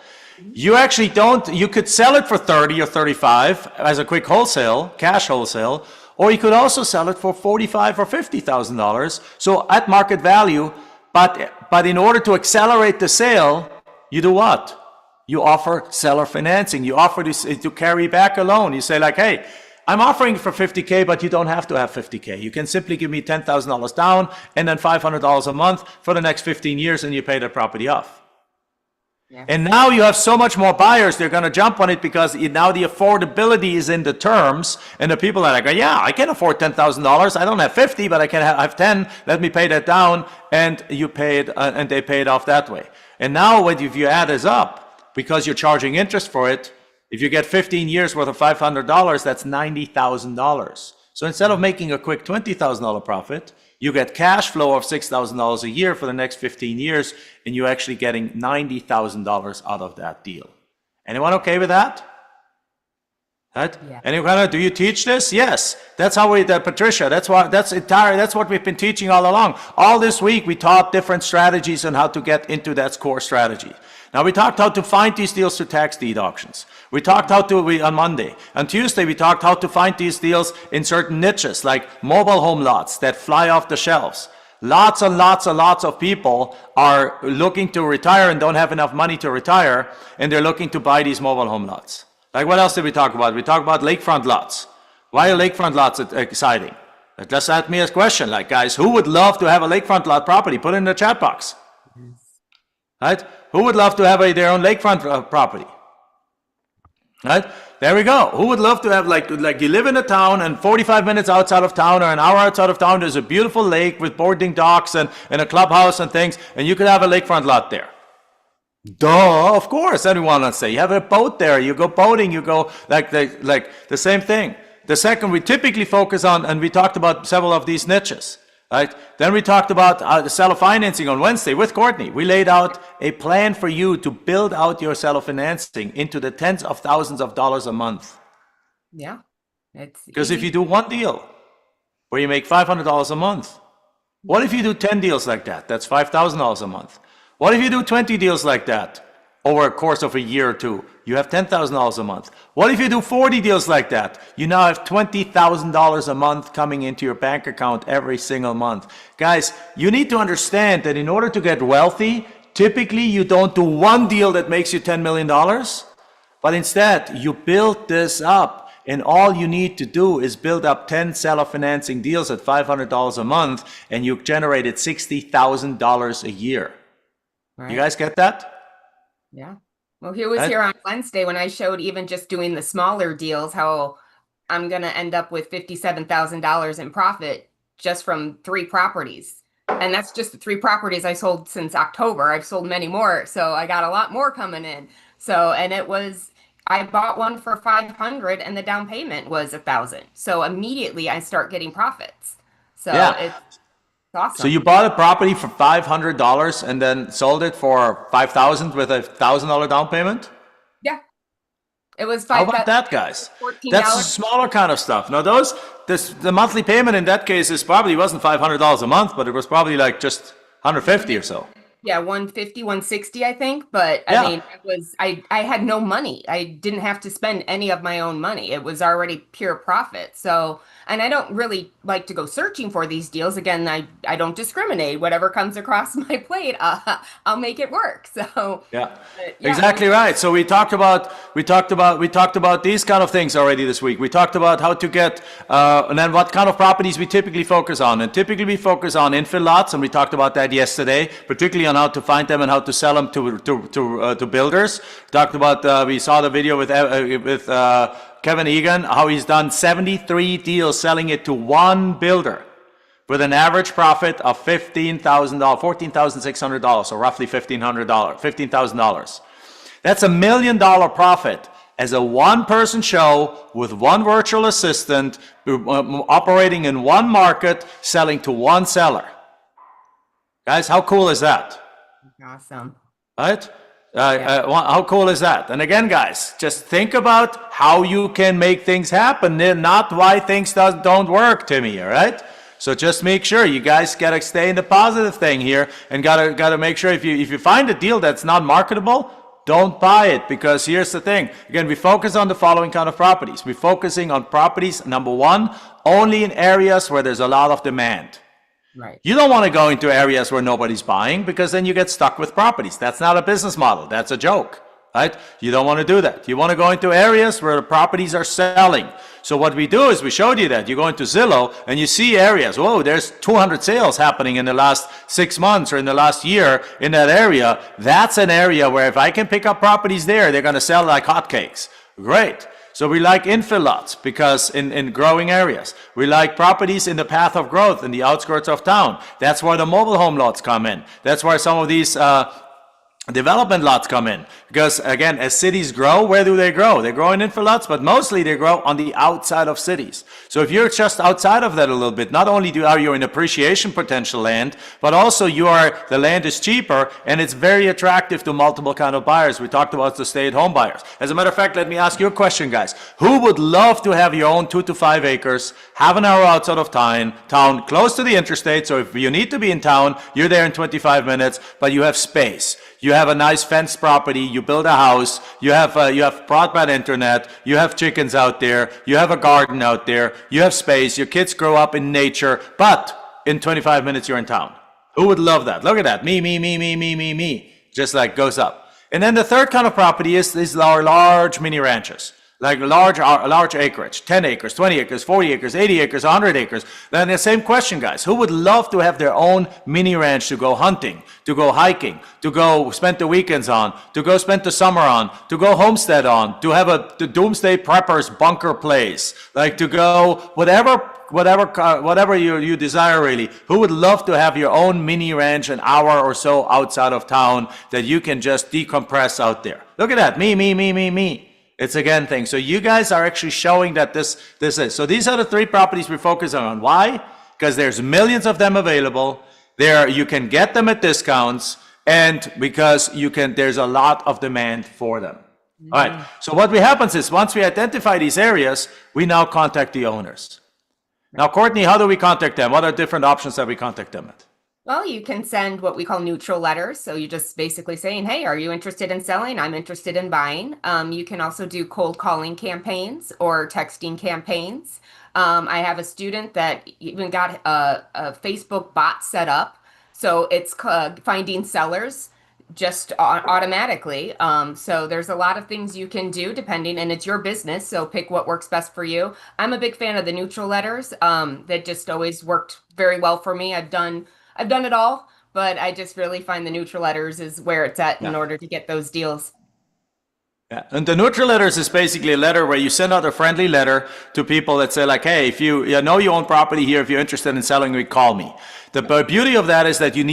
You actually you could sell it for 30 or 35 as a quick wholesale, cash wholesale, or you could also sell it for $45,000 or $50,000. So at market value, but in order to accelerate the sale, you do what? You offer seller financing. You offer this to carry back a loan. You say like, hey, I'm offering for $50K, but you don't have to have $50K. You can simply give me $10,000 down and then $500 a month for the next 15 years, and you pay the property off. Yeah. And now you have so much more buyers, they're going to jump on it because now the affordability is in the terms, and the people are like, yeah, I can afford $10,000. I don't have 50, but I can have 10. Let me pay that down, and you pay it, and they pay it off that way. And now, if you add this up, because you're charging interest for it, if you get 15 years worth of $500, that's $90,000. So instead of making a quick $20,000 profit, you get cash flow of $6,000 a year for the next 15 years, and you're actually getting $90,000 out of that deal. Anyone okay with that? Right? Yeah. Anyone, do you teach this? Yes. That's how Patricia, that's what we've been teaching all along. All this week, we taught different strategies on how to get into that core strategy. Now, we talked how to find these deals through tax deed auctions. We talked on Monday. On Tuesday, we talked how to find these deals in certain niches, like mobile home lots that fly off the shelves. Lots and lots and lots of people are looking to retire and don't have enough money to retire, and they're looking to buy these mobile home lots. Like, what else did we talk about? We talked about lakefront lots. Why are lakefront lots exciting? Just ask me a question, like, guys, who would love to have a lakefront lot property? Put it in the chat box. Right? Who would love to have their own lakefront property? Right? There we go. Who would love to have, like you live in a town, and 45 minutes outside of town or an hour outside of town, there's a beautiful lake with boarding docks and a clubhouse and things, and you could have a lakefront lot there. Duh, of course, everyone would say. You have a boat there, you go boating, you go like the same thing. The second, we typically focus on, and we talked about several of these niches. Right? Then we talked about the seller financing on Wednesday with Courtney. We laid out a plan for you to build out your seller financing into the tens of thousands of dollars a month. Yeah. Because if you do one deal where you make $500 a month, what if you do 10 deals like that? That's $5,000 a month. What if you do 20 deals like that over a course of a year or two? You have $10,000 a month. What if you do 40 deals like that? You now have $20,000 a month coming into your bank account every single month. Guys, you need to understand that in order to get wealthy, typically you don't do one deal that makes you $10 million, but instead you build this up, and all you need to do is build up 10 seller financing deals at $500 a month, and you've generated $60,000 a year. Right. You guys get that? Yeah. Well, he was here on Wednesday when I showed even just doing the smaller deals, how I'm going to end up with $57,000 in profit just from 3 properties. And that's just the 3 properties I sold since October. I've sold many more, so I got a lot more coming in. So, and I bought one for $500 and the down payment was $1,000. So immediately I start getting profits. So yeah. It's awesome. So you bought a property for $500 and then sold it for $5,000 with a $1,000 down payment? Yeah. It was $5,000. How about that, guys? $14. That's the smaller kind of stuff. Now the monthly payment in that case wasn't $500 a month, but it was probably like just $150 or so. Yeah, 150, 160, I think. But I Yeah. mean, I had no money. I didn't have to spend any of my own money. It was already pure profit. So, and I don't really like to go searching for these deals. Again, I don't discriminate. Whatever comes across my plate, I'll make it work. So, Yeah, yeah, exactly right. So we talked about these kind of things already this week. We talked about how to get, and then what kind of properties we typically focus on. And typically we focus on infill lots, and we talked about that yesterday, particularly on how to find them and how to sell them to builders. Talked about we saw the video with Kevin Egan, how he's done 73 deals selling it to one builder, with an average profit of $15,000, $14,600, so roughly $15,000. That's $1 million profit as a one-person show with one virtual assistant operating in one market, selling to one seller. Guys, how cool is that? awesome. Right? How cool is that? And again, guys, just think about how you can make things happen, not why things don't work, Timmy, all right? So just make sure you guys gotta stay in the positive thing here, and gotta make sure if you find a deal that's not marketable, don't buy it, because here's the thing. Again, we focus on the following kind of properties. We're focusing on properties, number one, only in areas where there's a lot of demand. Right. You don't want to go into areas where nobody's buying, because then you get stuck with properties. That's not a business model. That's a joke, right? You don't want to do that. You want to go into areas where the properties are selling. So what we do is we showed you that. You go into Zillow and you see areas. Whoa, there's 200 sales happening in the last 6 months or in the last year in that area. That's an area where if I can pick up properties there, they're going to sell like hotcakes. Great. So we like infill lots because in growing areas. We like properties in the path of growth in the outskirts of town. That's where the mobile home lots come in. That's where some of these development lots come in. Because again, as cities grow, where do they grow? They grow in infill lots, but mostly they grow on the outside of cities. So if you're just outside of that a little bit, not only are you in appreciation potential land, but also the land is cheaper and it's very attractive to multiple kind of buyers. We talked about the stay-at-home buyers. As a matter of fact, let me ask you a question, guys. Who would love to have your own 2 to 5 acres, have an hour outside of town, close to the interstate, so if you need to be in town, you're there in 25 minutes, but you have space. You have a nice fenced property, you build a house, you have broadband internet, you have chickens out there, you have a garden out there, you have space, your kids grow up in nature, but in 25 minutes you're in town. Who would love that? Look at that. Me. Just like goes up. And then the third kind of property is our large mini ranches. Like large acreage, 10 acres, 20 acres, 40 acres, 80 acres, 100 acres. Then the same question, guys. Who would love to have their own mini ranch to go hunting, to go hiking, to go spend the weekends on, to go spend the summer on, to go homestead on, to have the doomsday preppers bunker place, like to go whatever you desire really. Who would love to have your own mini ranch an hour or so outside of town that you can just decompress out there? Look at that. Me. It's again thing. So you guys are actually showing that this is. So these are the 3 properties we're focusing on. Why? Because there's millions of them available. You can get them at discounts, and because there's a lot of demand for them. All right. So what happens is once we identify these areas, we now contact the owners. Now, Courtney, how do we contact them? What are different options that we contact them at? Well, you can send what we call neutral letters. So you just basically saying, hey, are you interested in selling? I'm interested in buying. You can also do cold calling campaigns or texting campaigns. I have a student that even got a Facebook bot set up. So it's finding sellers just automatically. So there's a lot of things you can do depending, and it's your business. So pick what works best for you. I'm a big fan of the neutral letters. That just always worked very well for me. I've done it all, but I just really find the neutral letters is where it's at in order to get those deals. Yeah, and the neutral letters is basically a letter where you send out a friendly letter to people that say like, hey, if you know you own property here, if you're interested in selling, call me. The beauty of that is that you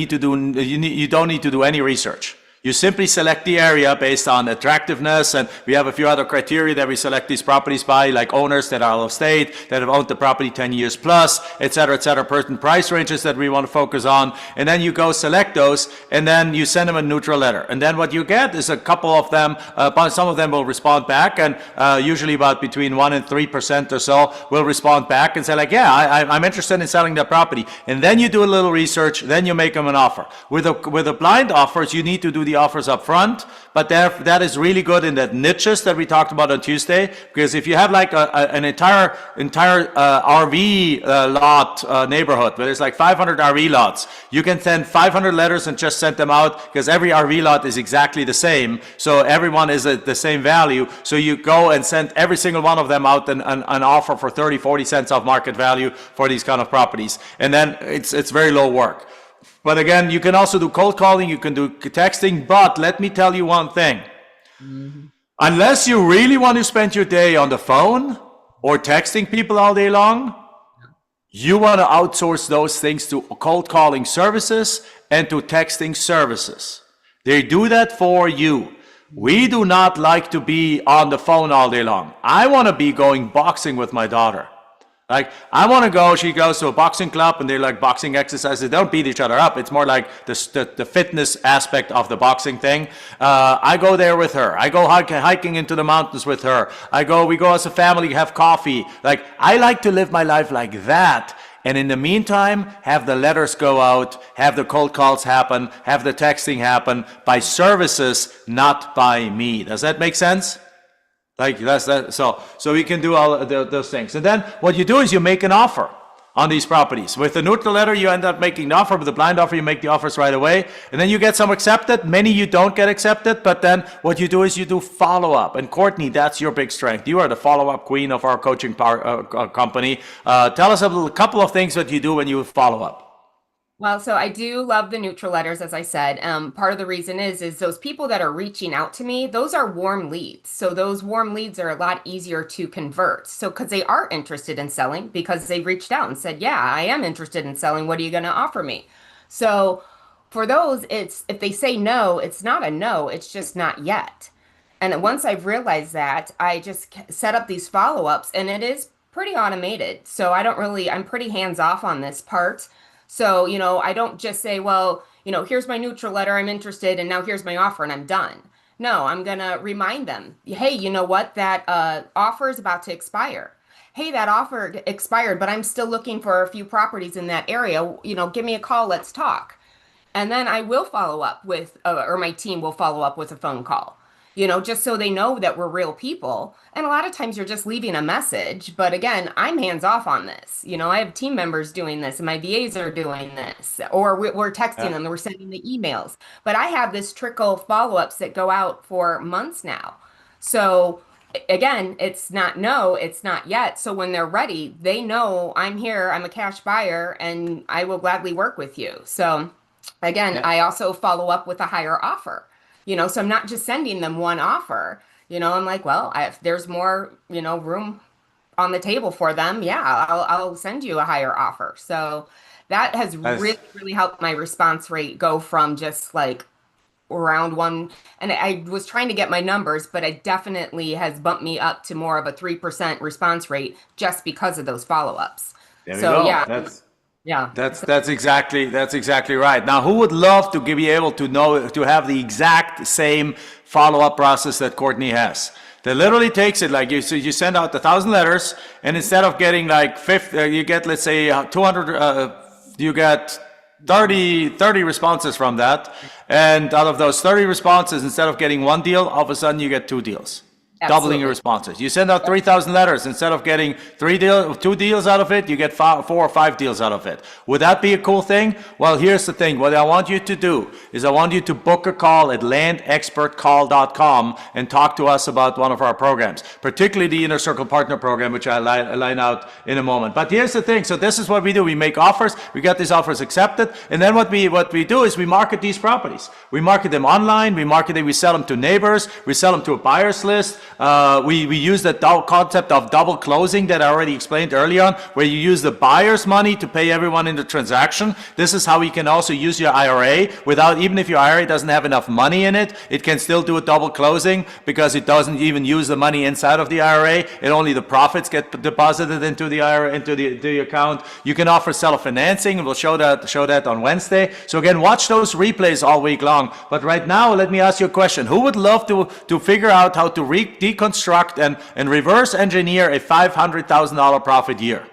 don't need to do any research. You simply select the area based on attractiveness, and we have a few other criteria that we select these properties by, like owners that are out of state, that have owned the property 10 years plus, et cetera, certain price ranges that we want to focus on. And then you go select those, and then you send them a neutral letter. And then what you get is a couple of them, some of them will respond back, and usually about between 1% and 3% or so will respond back and say like, yeah, I'm interested in selling that property. And then you do a little research, then you make them an offer. With the blind offers, you need to do the offers up front, but that is really good in that niches that we talked about on Tuesday, because if you have like an entire RV lot neighborhood where there's like 500 RV lots, you can send 500 letters and just send them out, because every RV lot is exactly the same, so everyone is at the same value. So you go and send every single one of them out an offer for 30-40 cents off market value for these kind of properties, and then it's very low work. But again, you can also do cold calling, you can do texting, but let me tell you one thing. Unless you really want to spend your day on the phone or texting people all day long, you want to outsource those things to cold calling services and to texting services. They do that for you. We do not like to be on the phone all day long. I want to be going boxing with my daughter. Like, I want to go, she goes to a boxing club and they're like boxing exercises. They don't beat each other up. It's more like the fitness aspect of the boxing thing. I go there with her. I go hiking into the mountains with her. We go as a family, have coffee. Like, I like to live my life like that. And in the meantime, have the letters go out, have the cold calls happen, have the texting happen by services, not by me. Does that make sense? Like that's that. So we can do all those things. And then what you do is you make an offer on these properties. With the neutral letter, you end up making the offer. With the blind offer, you make the offers right away. And then you get some accepted. Many you don't get accepted. But then what you do is you do follow-up. And Courtney, that's your big strength. You are the follow-up queen of our coaching company. Tell us a couple of things that you do when you follow up. Well, so I do love the neutral letters, as I said. Part of the reason is those people that are reaching out to me, those are warm leads. So those warm leads are a lot easier to convert. So because they are interested in selling, because they reached out and said, yeah, I am interested in selling. What are you going to offer me? So for those, if they say no, it's not a no, it's just not yet. And once I've realized that, I just set up these follow-ups, and it is pretty automated. So I'm pretty hands off on this part. So, I don't just say, well, here's my neutral letter, I'm interested, and now here's my offer, and I'm done. No, I'm going to remind them, hey, you know what, that offer is about to expire. Hey, that offer expired, but I'm still looking for a few properties in that area. Give me a call, let's talk. And then I will follow up with, or my team will follow up with a phone call. Just so they know that we're real people. And a lot of times you're just leaving a message. But again, I'm hands off on this. I have team members doing this, and my VAs are doing this, or we're texting them, we're sending the emails. But I have this trickle follow-ups that go out for months now. So again, it's not no, it's not yet. So when they're ready, they know I'm here, I'm a cash buyer, and I will gladly work with you. So again, I also follow up with a higher offer. So I'm not just sending them one offer. I'm like, well, if there's more, room on the table for them, yeah, I'll send you a higher offer. So that has really, really helped my response rate go from just like around one. And I was trying to get my numbers, but it definitely has bumped me up to more of a 3% response rate just because of those follow-ups. Yeah. That's exactly right. Now, who would love to be able to have the exact same follow-up process that Courtney has? That literally takes it like you send out 1,000 letters, and instead of getting like you get, let's say 200, you get 30 responses from that, and out of those 30 responses, instead of getting one deal, all of a sudden you get two deals. Absolutely. Doubling your responses. You send out 3,000 letters. Instead of getting two deals out of it, you get 4 or 5 deals out of it. Would that be a cool thing? Well, here's the thing. What I want you to do is I want you to book a call at landexpertcall.com and talk to us about one of our programs, particularly the Inner Circle Partner Program, which I line out in a moment. But here's the thing. So this is what we do. We make offers. We get these offers accepted. And then what we do is we market these properties. We market them online. We sell them to neighbors. We sell them to a buyer's list. we use the concept of double closing that I already explained earlier on, where you use the buyer's money to pay everyone in the transaction. This is how you can also use your IRA without, even if your IRA doesn't have enough money in it, it can still do a double closing because it doesn't even use the money inside of the IRA. It only the profits get deposited into the IRA, into the account. You can offer seller-financing, and we'll show that on Wednesday. So again, watch those replays all week long. But right now, let me ask you a question. Who would love to figure out how to deconstruct and reverse engineer a $500,000 profit year?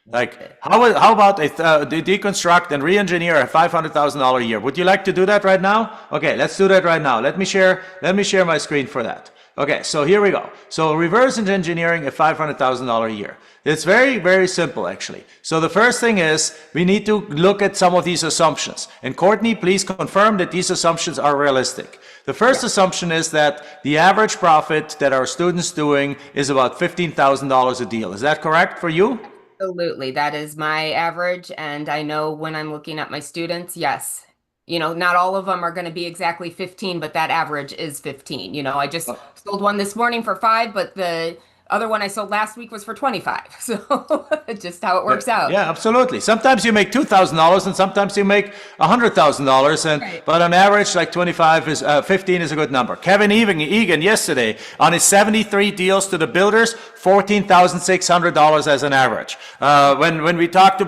Like, how about deconstruct and re-engineer a $500,000 a year? Would you like to do that right now? Okay, let's do that right now. Let me share my screen for that. Okay, so here we go. So reverse engineering a $500,000 a year. It's very, very simple, actually. So the first thing is we need to look at some of these assumptions. And Courtney, please confirm that these assumptions are realistic. The first assumption is that the average profit that our students doing is about $15,000 a deal. Is that correct for you? Absolutely. That is my average. And I know when I'm looking at my students, yes, not all of them are going to be exactly 15, but that average is 15. I just sold one this morning for 5, but the other one I sold last week was for 25. So just how it works out. Yeah, absolutely. Sometimes you make $2,000 and sometimes you make $100,000. Right. But on average, like 15 is a good number. Kevin Egan yesterday on his 73 deals to the builders, $14,600 as an average. When we talked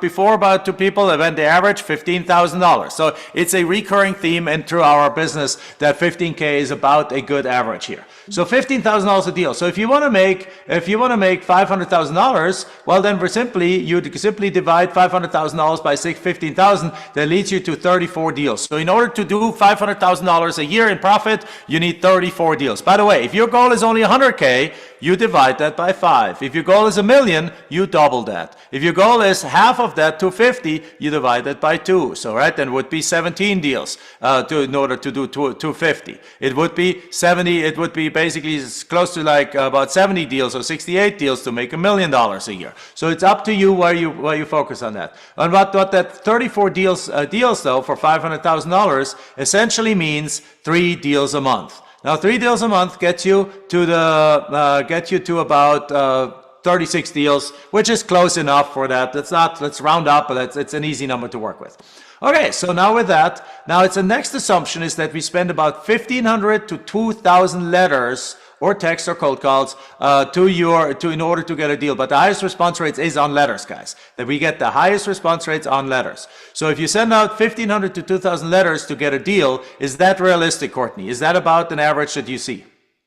before about to people, when they average $15,000. So it's a recurring theme and through our business that 15K is about a good average here. So $15,000 a deal. So if you want to make $500,000, well then you simply divide $500,000 by 15,000. That leads you to 34 deals. So in order to do $500,000 a year in profit, you need 34 deals. By the way, if your goal is only 100K, you divide that by 5. If your goal is $1 million, you double that. If your goal is half of that, 250, you divide that by 2. So right, then would be 17 deals in order to do 250. It would be 70. It would be basically close to like about 70 deals or 68 deals to make $1 million a year. So it's up to you where you focus on that. And what that 34 deals though for $500,000 essentially means 3 deals a month. Now, 3 deals a month gets you to about 36 deals, which is close enough for that. Let's round up, but it's an easy number to work with. Okay, so now with that, it's the next assumption is that we spend about 1,500 to 2,000 letters or text or cold calls in order to get a deal. But the highest response rates is on letters, guys. That we get the highest response rates on letters. So if you send out 1,500 to 2,000 letters to get a deal, is that realistic, Courtney? Is that about an average that you see?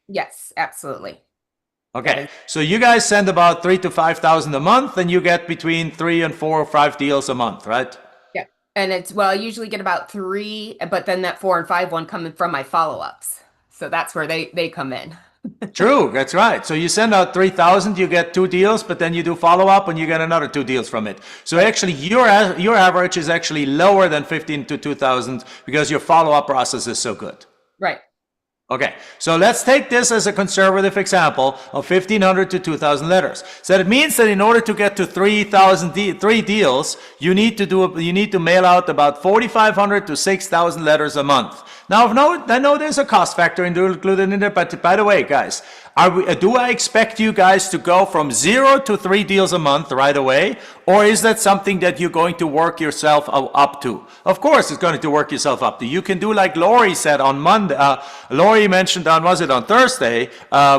Yes, absolutely. Okay, so you guys send about 3,000 to 5,000 a month, and you get between 3 and 4 or 5 deals a month, right? Yeah, and I usually get about 3, but then that 4 and 5 one coming from my follow-ups. So that's where they come in. True, that's right. So you send out 3,000, you get 2 deals, but then you do follow-up and you get another 2 deals from it. So actually your average is actually lower than 15 to 2,000 because your follow-up process is so good. Right. Okay, so let's take this as a conservative example of 1,500 to 2,000 letters. So it means that in order to get to 3 deals, you need to mail out about 4,500 to 6,000 letters a month. Now, I know there's a cost factor included in there, but by the way, guys, do I expect you guys to go from 0 to 3 deals a month right away? Or is that something that you're going to work yourself up to? Of course, it's going to work yourself up to. You can do like Lori said on Monday. Lori mentioned on Thursday?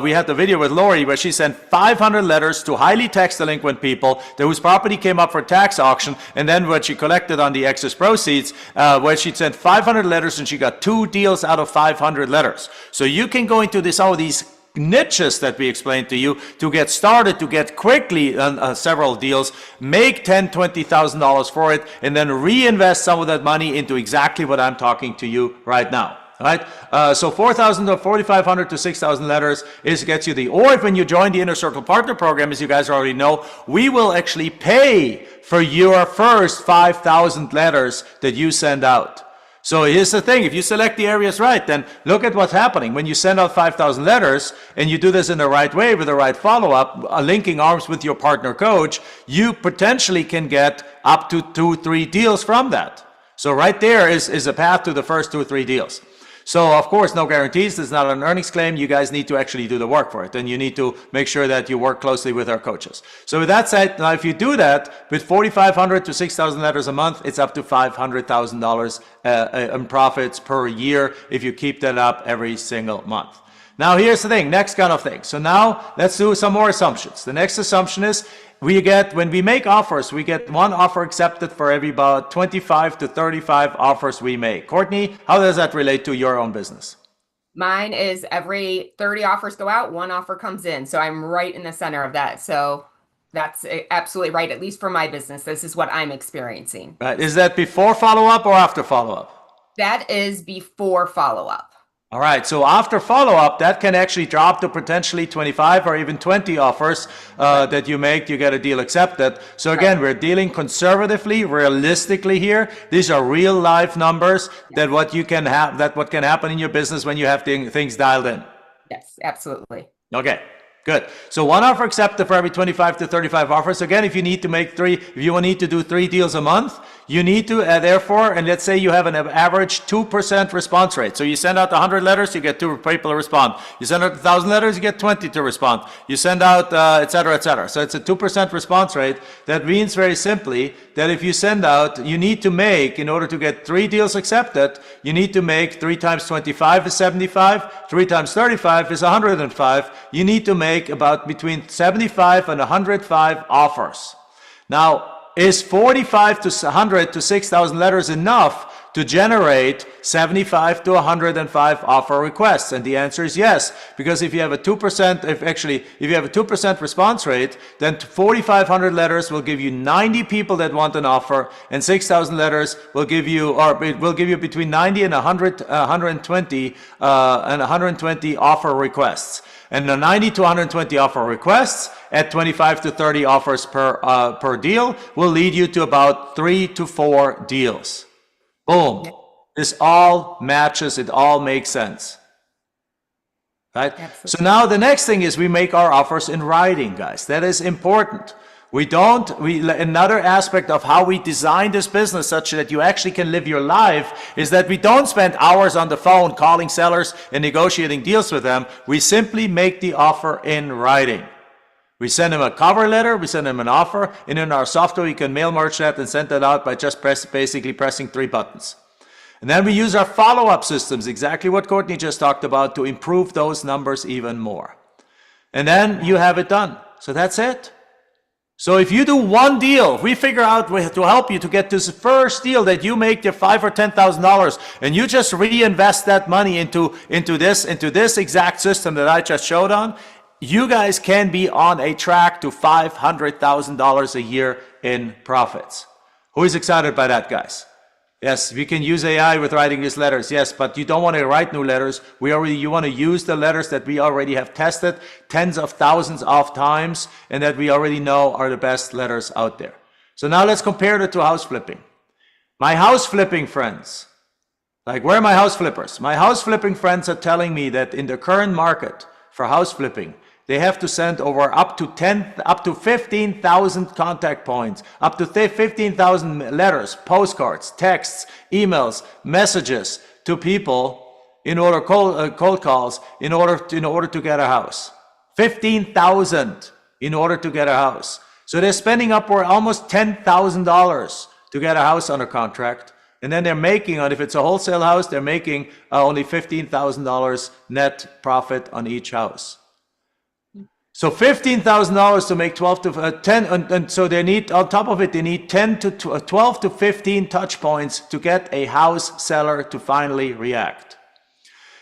We had the video with Lori where she sent 500 letters to highly tax delinquent people whose property came up for tax auction. And then when she collected on the excess proceeds, where she sent 500 letters and she got 2 deals out of 500 letters. So you can go into all these niches that we explained to you to get started, to get quickly on several deals, make $10,000, $20,000 for it, and then reinvest some of that money into exactly what I'm talking to you right now. All right, so 4,000 to 4,500 to 6,000 letters gets you or if when you join the Inner Circle Partner Program, as you guys already know, we will actually pay for your first 5,000 letters that you send out. So here's the thing, if you select the areas right, then look at what's happening. When you send out 5,000 letters and you do this in the right way with the right follow-up, linking arms with your partner coach, you potentially can get up to 2-3 deals from that. So right there is a path to the first 2 or 3 deals. So of course, no guarantees. It's not an earnings claim. You guys need to actually do the work for it. And you need to make sure that you work closely with our coaches. So with that said, now if you do that with 4,500 to 6,000 letters a month, it's up to $500,000 in profits per year if you keep that up every single month. Now here's the thing, next kind of thing. So now let's do some more assumptions. The next assumption is when we make offers, we get one offer accepted for every about 25 to 35 offers we make. Courtney, how does that relate to your own business? Mine is every 30 offers go out, one offer comes in. So I'm right in the center of that. So that's absolutely right. At least for my business, this is what I'm experiencing. Right. Is that before follow-up or after follow-up? That is before follow-up. All right, so after follow-up, that can actually drop to potentially 25 or even 20 offers that you make, you get a deal accepted. So again, we're dealing conservatively, realistically here. These are real life numbers that what can happen in your business when you have things dialed in. Yes, absolutely. Okay. Good. So one offer accepted for every 25 to 35 offers. Again, if you need to do 3 deals a month, you need to therefore, and let's say you have an average 2% response rate. So you send out 100 letters, you get 2 people to respond. You send out 1,000 letters, you get 20 to respond. You send out, et cetera, et cetera. So it's a 2% response rate. That means very simply that if you send out, you need to make, in order to get 3 deals accepted, you need to make 3 times 25 is 75, 3 times 35 is 105. You need to make about between 75 and 105 offers. Now, is 45 to 100 to 6,000 letters enough to generate 75 to 105 offer requests? And the answer is yes, because if you have a 2%, if you have a 2% response rate, then 4,500 letters will give you 90 people that want an offer, and 6,000 letters will give you, or it will give you between 90 and 120 offer requests. And the 90 to 120 offer requests at 25 to 30 offers per deal will lead you to about 3 to 4 deals. Boom. This all matches. It all makes sense. Right? Absolutely. So now the next thing is we make our offers in writing, guys. That is important. Another aspect of how we design this business such that you actually can live your life is that we don't spend hours on the phone calling sellers and negotiating deals with them. We simply make the offer in writing. We send them a cover letter, we send them an offer, and in our software we can mail merge that and send that out by just basically pressing 3 buttons. And then we use our follow-up systems, exactly what Courtney just talked about, to improve those numbers even more. And then you have it done. So that's it. So if you do one deal, we figure out to help you to get this first deal that you make your $5,000 or $10,000, and you just reinvest that money into this exact system that I just showed on, you guys can be on a track to $500,000 a year in profits. Who is excited by that, guys? Yes, we can use AI with writing these letters. Yes, but you don't want to write new letters. You want to use the letters that we already have tested tens of thousands of times and that we already know are the best letters out there. So now let's compare it to house flipping. My house flipping friends, where are my house flippers? My house flipping friends are telling me that in the current market for house flipping, they have to send over up to 15,000 contact points, up to 15,000 letters, postcards, texts, emails, messages to people in order cold calls in order to get a house. 15,000 in order to get a house. So they're spending upward almost $10,000 to get a house under contract. And then they're making, if it's a wholesale house, they're making only $15,000 net profit on each house. So $15,000 to make 12 to 10, and so they need, on top of it, they need 12 to 15 touch points to get a house seller to finally react.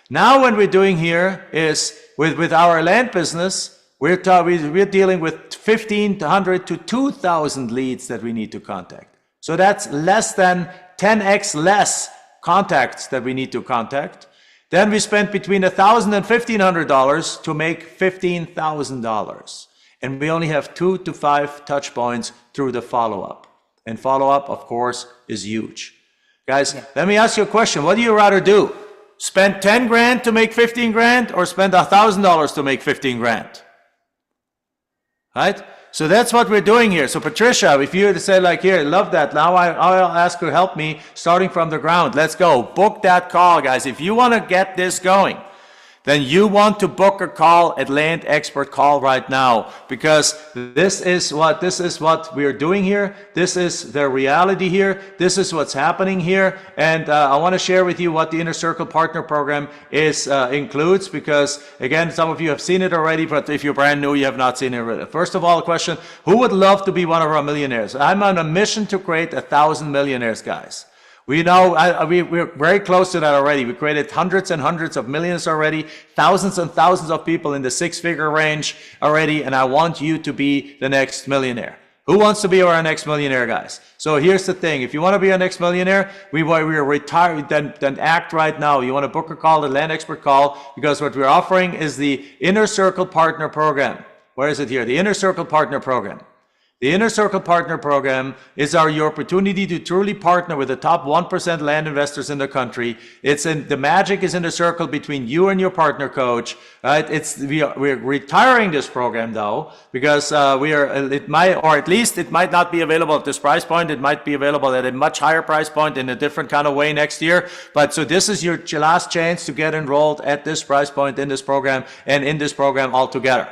Now what we're doing here is, with our land business, we're dealing with 1,500 to 2,000 leads that we need to contact. So that's less than 10x less contacts that we need to contact. Then we spent between $1,000 and $1,500 to make $15,000. And we only have 2 to 5 touch points through the follow-up. And follow-up, of course, is huge. Guys, Let me ask you a question. What do you rather do? Spend 10 grand to make 15 grand or spend $1,000 to make 15 grand? Right? So that's what we're doing here. So Patricia, if you were to say like, here, love that. Now I'll ask her to help me starting from the ground. Let's go. Book that call, guys. If you want to get this going, then you want to book a call at Land Expert Call right now, because this is what we're doing here. This is the reality here. This is what's happening here. And I want to share with you what the Inner Circle Partner Program includes, because again, some of you have seen it already, but if you're brand new, you have not seen it. First of all, a question: who would love to be one of our millionaires? I'm on a mission to create 1,000 millionaires, guys. We know we're very close to that already. We created hundreds and hundreds of millions already, thousands and thousands of people in the six-figure range already, and I want you to be the next millionaire. Who wants to be our next millionaire, guys? So here's the thing. If you want to be our next millionaire, we're retired, then act right now. You want to book a call, the Land Expert Call, because what we're offering is the Inner Circle Partner Program. Where is it here? The Inner Circle Partner Program. The Inner Circle Partner Program is your opportunity to truly partner with the top 1% land investors in the country. The magic is in the circle between you and your partner coach. Right? We're retiring this program though, because it might not be available at this price point. It might be available at a much higher price point in a different kind of way next year. But so this is your last chance to get enrolled at this price point in this program and in this program altogether.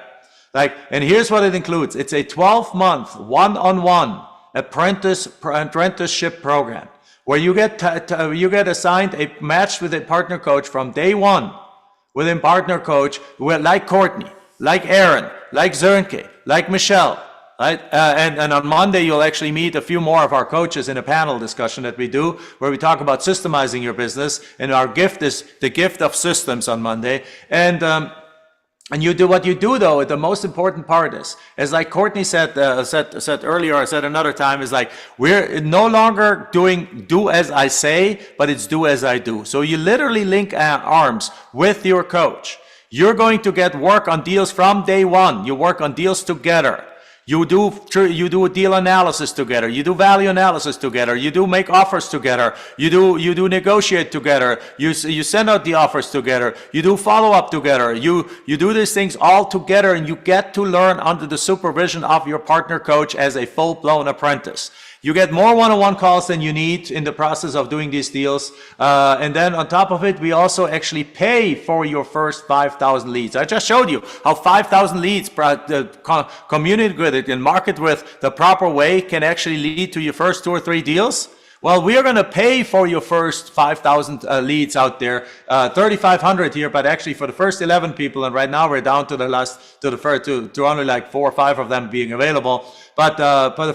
And here's what it includes. It's a 12-month, one-on-one apprenticeship program where you get matched with a partner coach from day one, with a partner coach like Courtney, like Aaron, like Zernke, like Michelle. Right? And on Monday, you'll actually meet a few more of our coaches in a panel discussion that we do, where we talk about systemizing your business. And our gift is the gift of systems on Monday. And you do what you do, though. The most important part is, as like Courtney said earlier, I said another time, is like, we're no longer doing do as I say, but it's do as I do. So you literally link arms with your coach. You're going to get work on deals from day one. You work on deals together. You do a deal analysis together. You do value analysis together. You do make offers together. You do negotiate together. You send out the offers together. You do follow up together. You do these things all together, and you get to learn under the supervision of your partner coach as a full-blown apprentice. You get more one-on-one calls than you need in the process of doing these deals. And then on top of it, we also actually pay for your first 5,000 leads. I just showed you how 5,000 leads communicate with it and market with the proper way can actually lead to your first 2 or 3 deals. Well, we are going to pay for your first 5,000 leads out there, 3,500 here, but actually for the first 11 people, and right now we're down to only like 4 or 5 of them being available. But for the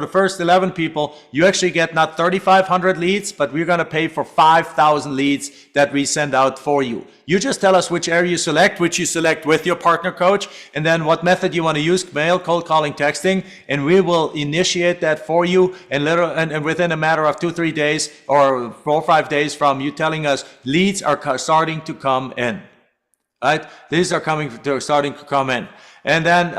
first 11 people, you actually get not 3,500 leads, but we're going to pay for 5,000 leads that we send out for you. You just tell us which area you select, which you select with your partner coach, and then what method you want to use, mail, cold calling, texting, and we will initiate that for you. And within a matter of 2-3 days or 4 or 5 days from you telling us, leads are starting to come in. Right? These are starting to come in. And then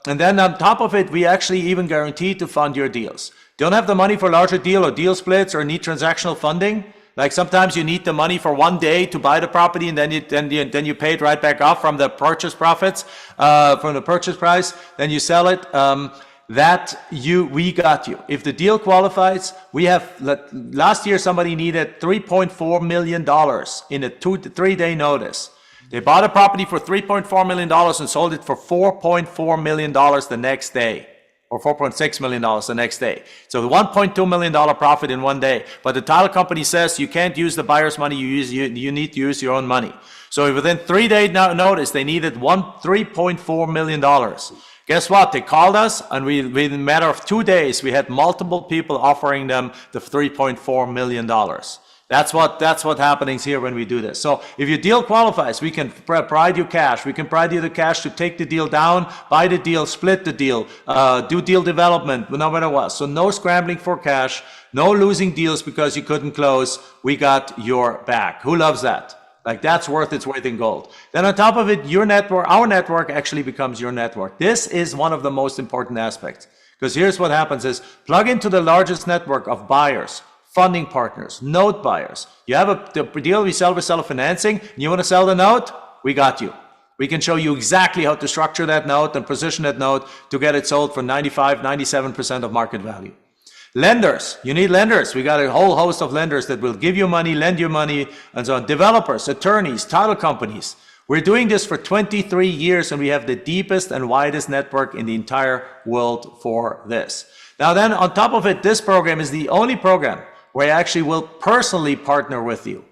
and then on top of it, we actually even guarantee to fund your deals. Don't have the money for larger deal or deal splits or need transactional funding? Like sometimes you need the money for one day to buy the property, and then you pay it right back off from the purchase profits, from the purchase price. Then you sell it. We got you. If the deal qualifies, we have last year somebody needed $3.4 million in a 2 to 3 day notice. They bought a property for $3.4 million and sold it for $4.4 million the next day, or $4.6 million the next day. So the $1.2 million profit in one day. But the title company says you can't use the buyer's money, you need to use your own money. So within 3 day notice, they needed $3.4 million. Guess what? They called us, and within a matter of 2 days, we had multiple people offering them the $3.4 million. That's what happens here when we do this. So if your deal qualifies, we can provide you cash. We can provide you the cash to take the deal down, buy the deal, split the deal, do deal development, no matter what. So no scrambling for cash, no losing deals because you couldn't close. We got your back. Who loves that? Like, that's worth its weight in gold. Then on top of it, our network actually becomes your network. This is one of the most important aspects, because here's what happens is plug into the largest network of buyers, funding partners, note buyers. You have the deal we sell with seller financing, and you want to sell the note? We got you. We can show you exactly how to structure that note and position that note to get it sold for 95, 97% of market value. Lenders, you need lenders. We got a whole host of lenders that will give you money, lend you money, and so on. Developers, attorneys, title companies. We're doing this for 23 years, and we have the deepest and widest network in the entire world for this. Now then, on top of it, this program is the only program where I actually will personally partner with you.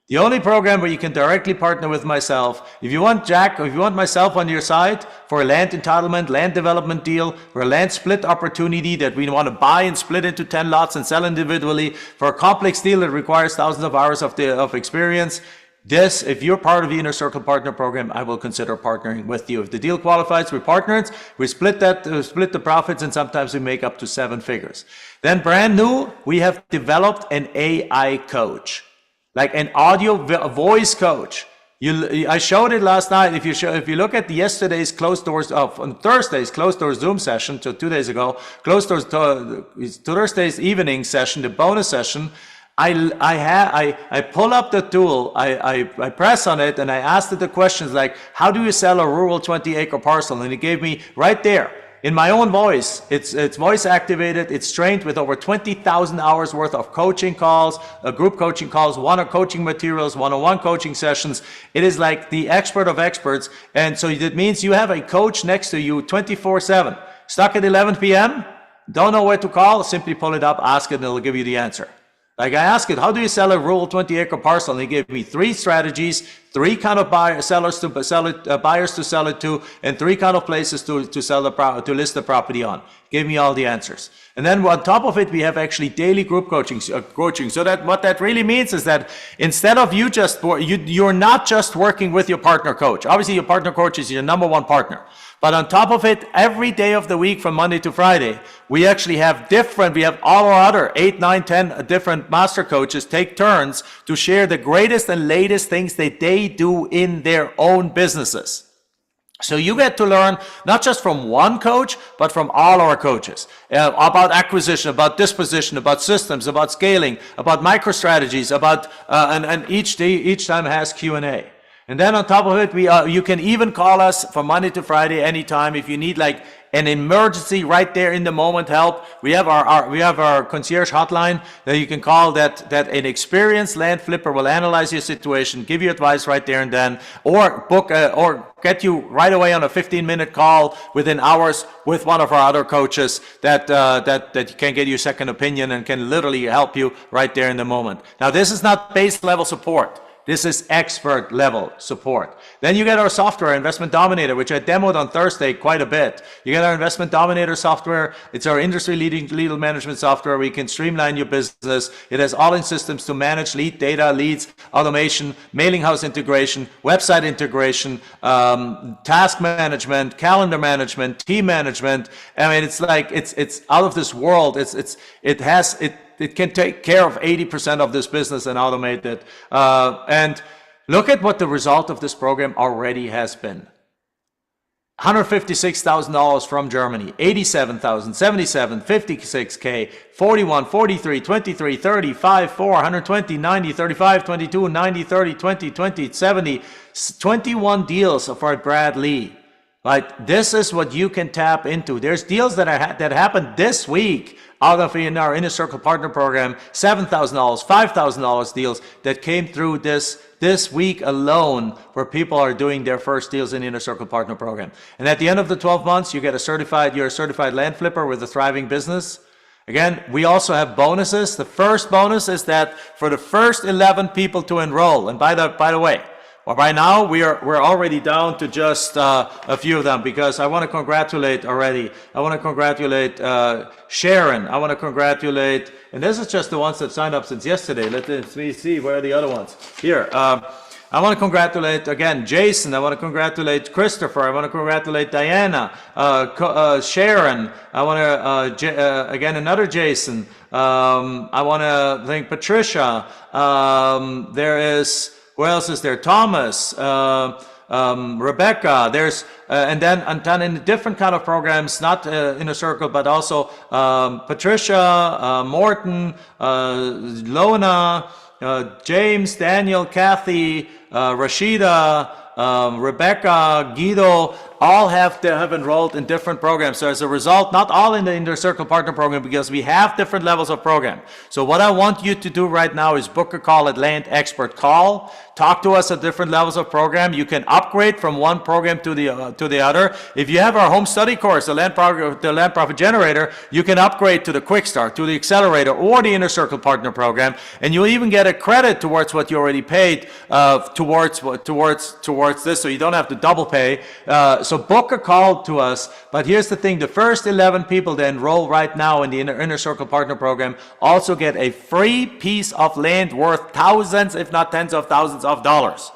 The only program where you can directly partner with myself. If you want Jack, or if you want myself on your side for a land entitlement, land development deal, for a land split opportunity that we want to buy and split into 10 lots and sell individually, for a complex deal that requires thousands of hours of experience, this, if you're part of the Inner Circle Partner Program, I will consider partnering with you. If the deal qualifies, we partner, we split the profits, and sometimes we make up to 7 figures. Then brand new, we have developed an AI coach. Like an audio voice coach. I showed it last night. If you look at yesterday's closed doors on Thursday's closed doors Zoom session, so 2 days ago, closed doors Thursday's evening session, the bonus session, I pull up the tool, I press on it, and I asked it the questions like, how do you sell a rural 20-acre parcel? And it gave me right there, in my own voice. It's voice activated. It's trained with over 20,000 hours worth of coaching calls, group coaching calls, coaching materials, one-on-one coaching sessions. It is like the expert of experts. And so that means you have a coach next to you 24/7. Stuck at 11 p.m., don't know where to call, simply pull it up, ask it, and it'll give you the answer. Like I asked it, how do you sell a rural 20-acre parcel? And he gave me 3 strategies, 3 kind of buyers to sell it to, and 3 kind of places to list the property on. Gave me all the answers. And then on top of it, we have actually daily group coaching. So that what that really means is that instead of you're not just working with your partner coach. Obviously, your partner coach is your number 1 partner. But on top of it, every day of the week from Monday to Friday, we actually have all our other 8, 9, 10 different master coaches take turns to share the greatest and latest things that they do in their own businesses. So you get to learn not just from one coach, but from all our coaches about acquisition, about disposition, about systems, about scaling, about micro strategies, and each time has Q&A. And then on top of it, you can even call us from Monday to Friday anytime if you need like an emergency right there in the moment help. We have our concierge hotline that you can call that an experienced land flipper will analyze your situation, give you advice right there and then, or or get you right away on a 15-minute call within hours with one of our other coaches that can get you a second opinion and can literally help you right there in the moment. Now, this is not base level support. This is expert level support. Then you get our software, Investment Dominator, which I demoed on Thursday quite a bit. You get our Investment Dominator software. It's our industry-leading lead management software where you can streamline your business. It has all-in systems to manage lead data, leads, automation, mailing house integration, website integration, task management, calendar management, team management. I mean, it's like it's out of this world. It can take care of 80% of this business and automate it. And look at what the result of this program already has been. $156,000 from Germany, 87,000, 77, 56K, 41, 43, 23, 30, 5, 4, 120, 90, 35, 22, 90, 30, 20, 20, 70, 21 deals for Brad Lee. Like, this is what you can tap into. There's deals that happened this week out of in our Inner Circle Partner Program, $7,000, $5,000 deals that came through this week alone, where people are doing their first deals in the Inner Circle Partner Program. And at the end of the 12 months, you're a certified land flipper with a thriving business. Again, we also have bonuses. The first bonus is that for the first 11 people to enroll, and by the way, well, by now we're already down to just a few of them, because I want to congratulate already. I want to congratulate Sharon. I want to congratulate, and this is just the ones that signed up since yesterday. Let me see, where are the other ones? Here. I want to congratulate again Jason. I want to congratulate Christopher. I want to congratulate Diana, Sharon. I want to again another Jason. I want to thank Patricia. There is. Who else is there? Thomas, Rebecca. There's and then in different kind of programs, not Inner Circle, but also Patricia, Morton, Lona, James, Daniel, Kathy, Rashida, Rebecca, Guido, all have enrolled in different programs. So as a result, not all in the Inner Circle Partner Program, because we have different levels of program. So what I want you to do right now is book a call at Land Expert Call. Talk to us at different levels of program. You can upgrade from one program to the other. If you have our home study course, the Land Profit Generator, you can upgrade to the Quick Start, to the Accelerator, or the Inner Circle Partner Program, and you'll even get a credit towards what you already paid towards this, so you don't have to double pay. So book a call to us. But here's the thing: the first 11 people that enroll right now in the Inner Circle Partner Program also get a free piece of land worth thousands, if not tens of thousands of dollars.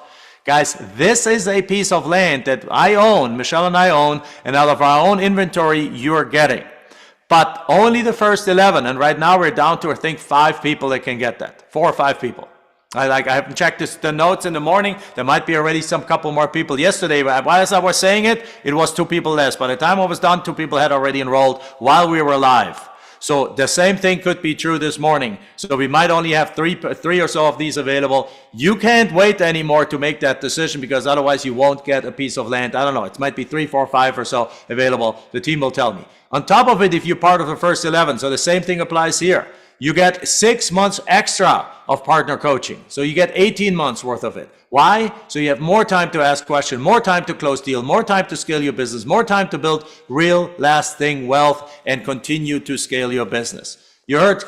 Guys, this is a piece of land that I own, Michelle and I own, and out of our own inventory, you're getting. But only the first 11, and right now we're down to, I think, 5 people that can get that. 4 or 5 people. I haven't checked the notes in the morning. There might be already some couple more people yesterday. As I was saying it, it was 2 people less. By the time I was done, 2 people had already enrolled while we were live. So the same thing could be true this morning. So we might only have three or so of these available. You can't wait anymore to make that decision, because otherwise you won't get a piece of land. I don't know. It might be 3, 4, 5 or so available. The team will tell me. On top of it, if you're part of the first 11, so the same thing applies here. You get 6 months extra of partner coaching. So you get 18 months worth of it. Why? So you have more time to ask questions, more time to close deal, more time to scale your business, more time to build real lasting wealth and continue to scale your business. You heard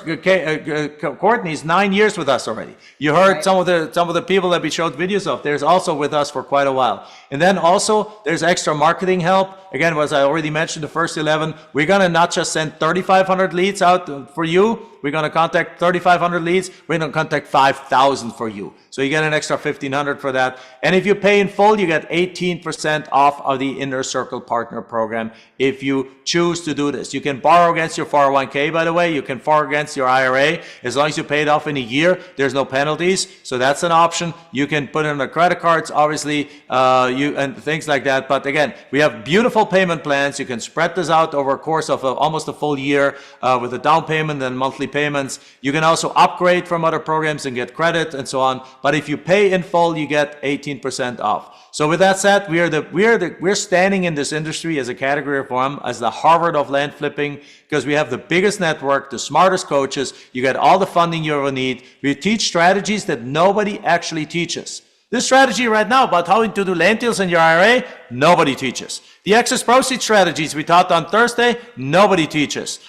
Courtney's 9 years with us already. You heard Right. some of the people that we showed videos of. There's also with us for quite a while. And then also there's extra marketing help. Again, as I already mentioned, the first 11, we're going to not just send 3,500 leads out for you. We're going to contact 3,500 leads. We're going to contact 5,000 for you. So you get an extra 1,500 for that. And if you pay in full, you get 18% off of the Inner Circle Partner Program if you choose to do this. You can borrow against your 401k, by the way. You can borrow against your IRA. As long as you pay it off in a year, there's no penalties. So that's an option. You can put it on the credit cards, obviously, and things like that. But again, we have beautiful payment plans. You can spread this out over a course of almost a full year with a down payment and monthly payments. You can also upgrade from other programs and get credit and so on. But if you pay in full, you get 18% off. So with that said, we're standing in this industry as a category of one, as the Harvard of land flipping, because we have the biggest network, the smartest coaches. You get all the funding you ever need. We teach strategies that nobody actually teaches. This strategy right now about how to do land deals in your IRA, nobody teaches. The excess proceeds strategies we taught on Thursday, nobody teaches.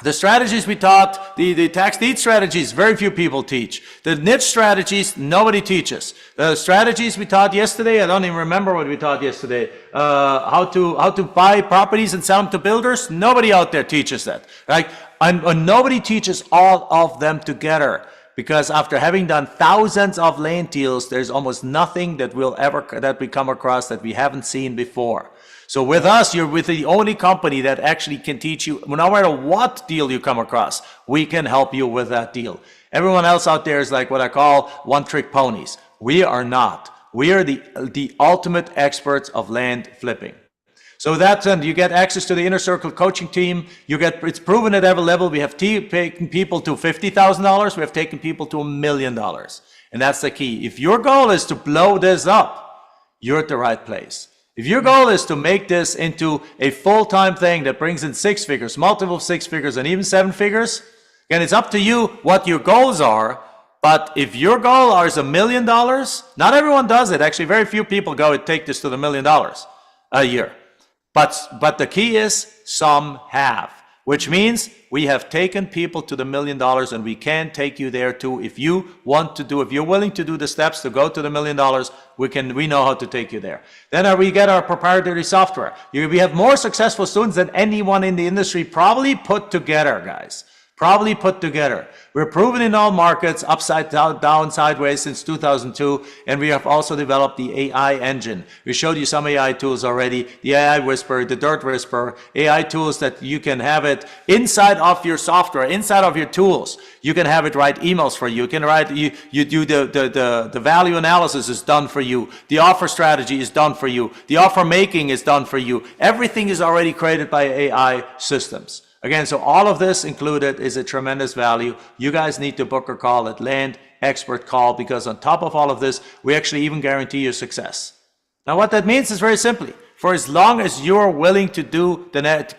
The strategies we taught, the tax deed strategies, very few people teach. The niche strategies, nobody teaches. The strategies we taught yesterday, I don't even remember what we taught yesterday. How to buy properties and sell them to builders, nobody out there teaches that. Right? And nobody teaches all of them together. Because after having done thousands of land deals, there's almost nothing that we come across that we haven't seen before. So with us, you're with the only company that actually can teach you, no matter what deal you come across, we can help you with that deal. Everyone else out there is like what I call one-trick ponies. We are not. We are the ultimate experts of land flipping. So with that said, you get access to the Inner Circle coaching team. It's proven at every level. We have taken people to $50,000. We have taken people to $1 million. And that's the key. If your goal is to blow this up, you're at the right place. If your goal is to make this into a full-time thing that brings in 6 figures, multiple 6 figures, and even 7 figures, again, it's up to you what your goals are. But if your goal is $1 million, not everyone does it. Actually, very few people go and take this to the $1 million a year. But the key is some have, which means we have taken people to the $1 million, and we can take you there too. If you're willing to do the steps to go to the $1 million, we know how to take you there. Then we get our proprietary software. We have more successful students than anyone in the industry probably put together, guys. Probably put together. We're proven in all markets, upside down, sideways since 2002, and we have also developed the AI engine. We showed you some AI tools already, the AI Whisperer, the Dirt Whisperer, AI tools that you can have it inside of your software, inside of your tools. You can have it write emails for you. You can write, you do the value analysis is done for you. The offer strategy is done for you. The offer making is done for you. Everything is already created by AI systems. Again, so all of this included is a tremendous value. You guys need to book a call at Land expert call, because on top of all of this, we actually even guarantee you success. Now, what that means is very simply, for as long as you're willing to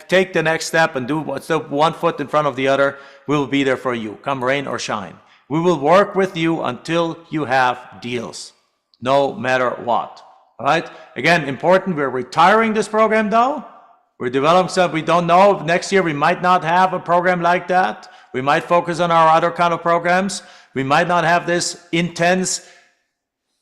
take the next step and do what's the one foot in front of the other, we will be there for you, come rain or shine. We will work with you until you have deals, no matter what. All right? Again, important, we're retiring this program though. We're developing stuff. We don't know. Next year, we might not have a program like that. We might focus on our other kind of programs. We might not have this intense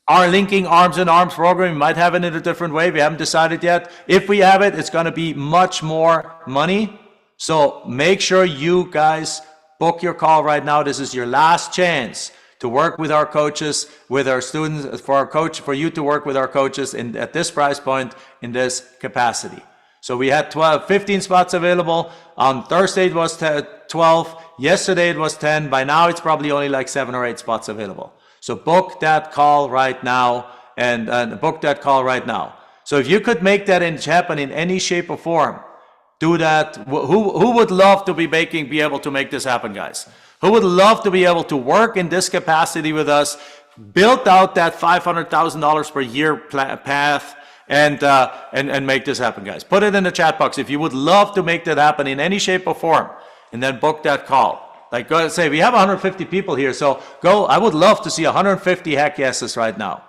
our linking arms and arms program. We might have it in a different way. We haven't decided yet. If we have it, it's going to be much more money. So make sure you guys book your call right now. This is your last chance to work with our coaches, with our students, for you to work with our coaches at this price point, in this capacity. So we had 15 spots available. On Thursday it was 12. Yesterday it was 10. By now it's probably only like 7 or 8 spots available. So book that call right now, and book that call right now. So if you could make that happen in any shape or form, do that. Who would love to be able to make this happen, guys? Who would love to be able to work in this capacity with us, build out that $500,000 per year path, and make this happen, guys? Put it in the chat box if you would love to make that happen in any shape or form, and then book that call. Like, go say, we have 150 people here, so I would love to see 150 heck yeses right now.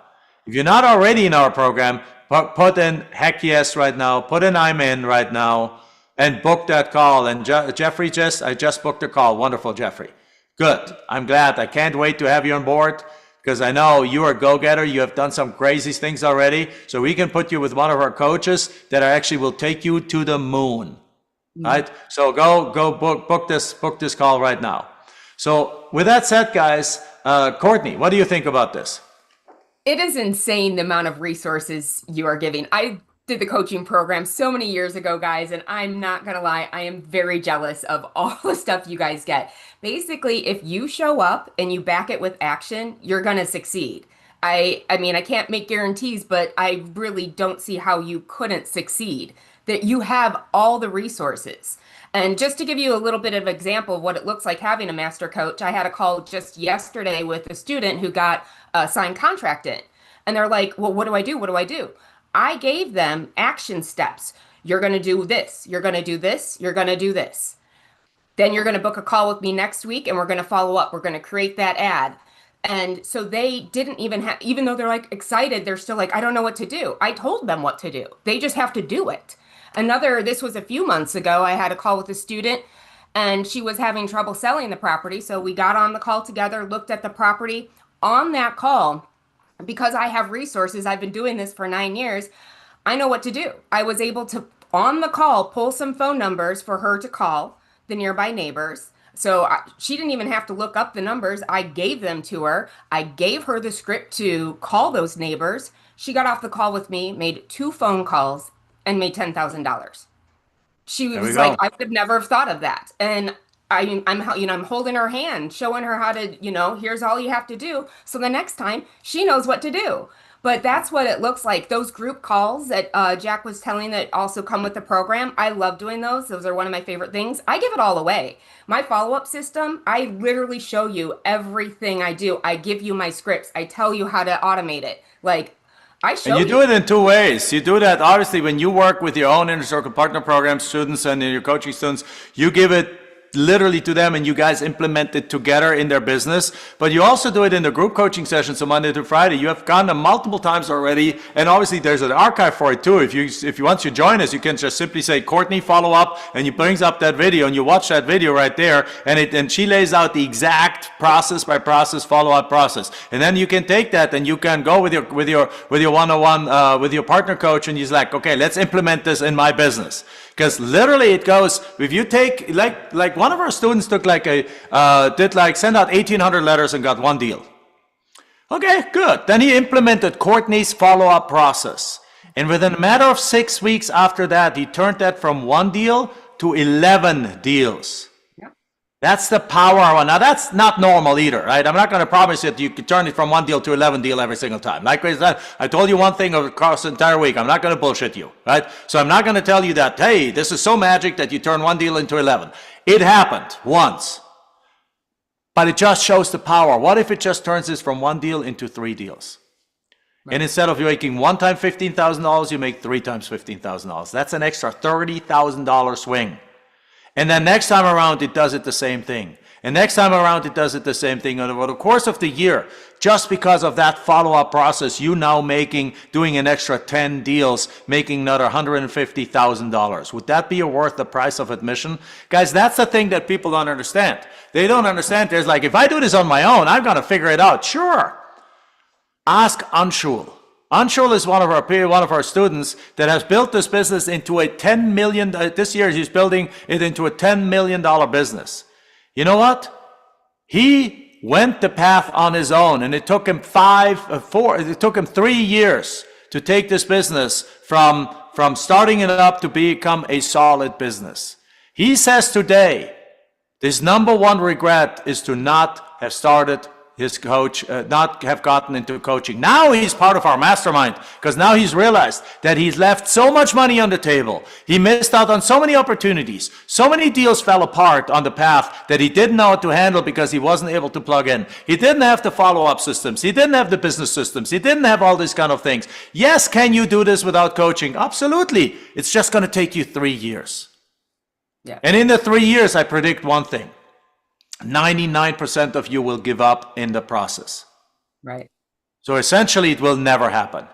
If you're not already in our program, put in heck yes right now, put in I'm in right now, and book that call. And Jeffrey, I just booked a call. Wonderful, Jeffrey. Good. I'm glad. I can't wait to have you on board, because I know you are a go-getter. You have done some crazy things already, so we can put you with one of our coaches that actually will take you to the moon. Right? So go book this call right now. So with that said, guys, Courtney, what do you think about this? It is insane the amount of resources you are giving. I did the coaching program so many years ago, guys, and I'm not gonna lie, I am very jealous of all the stuff you guys get. Basically, if you show up and you back it with action, you're gonna succeed. I mean, I can't make guarantees, but I really don't see how you couldn't succeed. That you have all the resources. And just to give you a little bit of example of what it looks like having a master coach, I had a call just yesterday with a student who got a signed contract in. And they're like, well, what do I do? What do I do? I gave them action steps. You're going to do this. You're going to do this. You're going to do this. Then you're going to book a call with me next week, and we're going to follow up. We're going to create that ad. And so they didn't even have, even though they're like excited, they're still like, I don't know what to do. I told them what to do. They just have to do it. This was a few months ago, I had a call with a student and she was having trouble selling the property. So we got on the call together, looked at the property. On that call, because I have resources, I've been doing this for 9 years, I know what to do. I was able to, on the call, pull some phone numbers for her to call the nearby neighbors. So she didn't even have to look up the numbers. I gave them to her. I gave her the script to call those neighbors. She got off the call with me, made 2 phone calls, and made $10,000. She was like, I would have never have thought of that. And I'm holding her hand, showing her how to, here's all you have to do. So the next time she knows what to do. But that's what it looks like. Those group calls that Jack was telling that also come with the program. I love doing those. Those are one of my favorite things. I give it all away. My follow-up system, I literally show you everything I do. I give you my scripts. I tell you how to automate it. Like, and you do it in 2 ways. You do that, obviously, when you work with your own Inner Circle Partner Program students and your coaching students, you give it literally to them and you guys implement it together in their business. But you also do it in the group coaching sessions, so Monday to Friday. You have gone them multiple times already, and obviously there's an archive for it too. If you once you join us, you can just simply say Courtney follow up, and you brings up that video and you watch that video right there, and she lays out the exact process by process follow up process. And then you can take that and you can go with your one-on-one with your partner coach, and he's like, okay, let's implement this in my business. Because literally it goes, if you take, like one of our students took sent out 1,800 letters and got 1 deal. Okay, good. Then he implemented Courtney's follow-up process. And within a matter of 6 weeks after that, he turned that from 1 deal to 11 deals. That's the power one. Now that's not normal either, right? I'm not going to promise that you can turn it from 1 deal to 11 deal every single time. Like I told you one thing across the entire week. I'm not going to bullshit you, right? So I'm not going to tell you that, hey, this is so magic that you turn 1 deal into 11. It happened once. but it just shows the power. What if it just turns this from one deal into 3 deals? Right. And instead of you making one time $15,000, you make 3 times $15,000. That's an extra $30,000 swing. And then next time around, it does it the same thing. And next time around, it does it the same thing. And over the course of the year, just because of that follow-up process, you now doing an extra 10 deals, making another $150,000. Would that be worth the price of admission? Guys, that's the thing that people don't understand. They don't understand. There's like, if I do this on my own, I'm going to figure it out. Sure. Ask Anshul. Anshul is one of our students that has built this business into a $10 million, this year he's building it into a $10 million business. You know what? He went the path on his own, and it took him 3 years to take this business from starting it up to become a solid business. He says today, his number one regret is to not have started his coach, not have gotten into coaching. Now he's part of our mastermind because now he's realized that he's left so much money on the table. He missed out on so many opportunities. So many deals fell apart on the path that he didn't know how to handle because he wasn't able to plug in. He didn't have the follow-up systems. He didn't have the business systems. He didn't have all these kind of things. Yes, can you do this without coaching? Absolutely. It's just going to take you 3 years. Yeah. And in the 3 years, I predict one thing. 99% of you will give up in the process. Right. So essentially, it will never happen.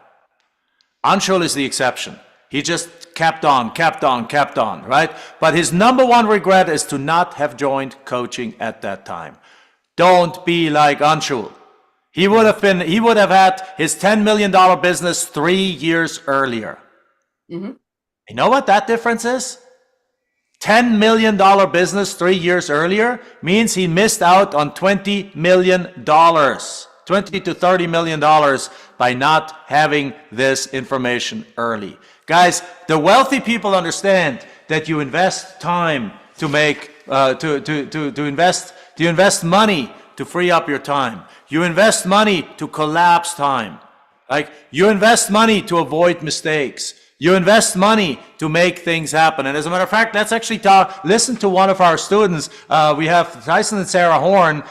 Anshul is the exception. He just kept on, right? But his number one regret is to not have joined coaching at that time. Don't be like Anshul. He would have had his $10 million business 3 years earlier. Mm-hmm. You know what that difference is? $10 million business 3 years earlier means he missed out on $20 million, $20 to $30 million by not having this information early. Guys, the wealthy people understand that you invest time to make, you invest money to free up your time. You invest money to collapse time. Like, you invest money to avoid mistakes. You invest money to make things happen. And as a matter of fact, let's actually listen to one of our students. We have Tyson and Sarah Horn,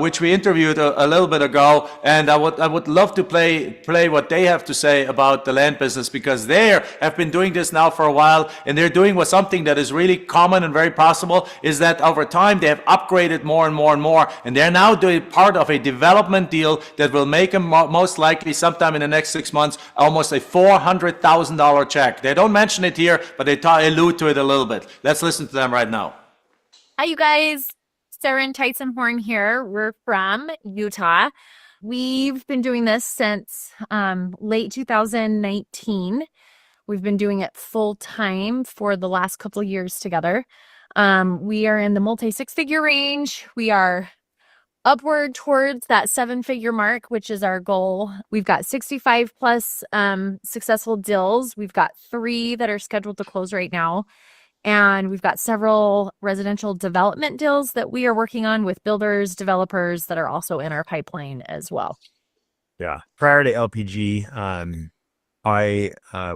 which we interviewed a little bit ago. And I would love to play what they have to say about the land business, because they have been doing this now for a while, and they're doing something that is really common and very possible, is that over time they have upgraded more and more and more. And they're now doing part of a development deal that will make them most likely sometime in the next 6 months, almost a $400,000 check. They don't mention it here, but they allude to it a little bit. Let's listen to them right now. Hi, you guys. Sarah and Tyson Horn here. We're from Utah. We've been doing this since late 2019. We've been doing it full time for the last couple of years together. We are in the multi-6-figure range. We are upward towards that 7-figure mark, which is our goal. We've got 65 plus successful deals. We've got 3 that are scheduled to close right now. And we've got several residential development deals that we are working on with builders, developers that are also in our pipeline as well. Yeah. Prior to LPG,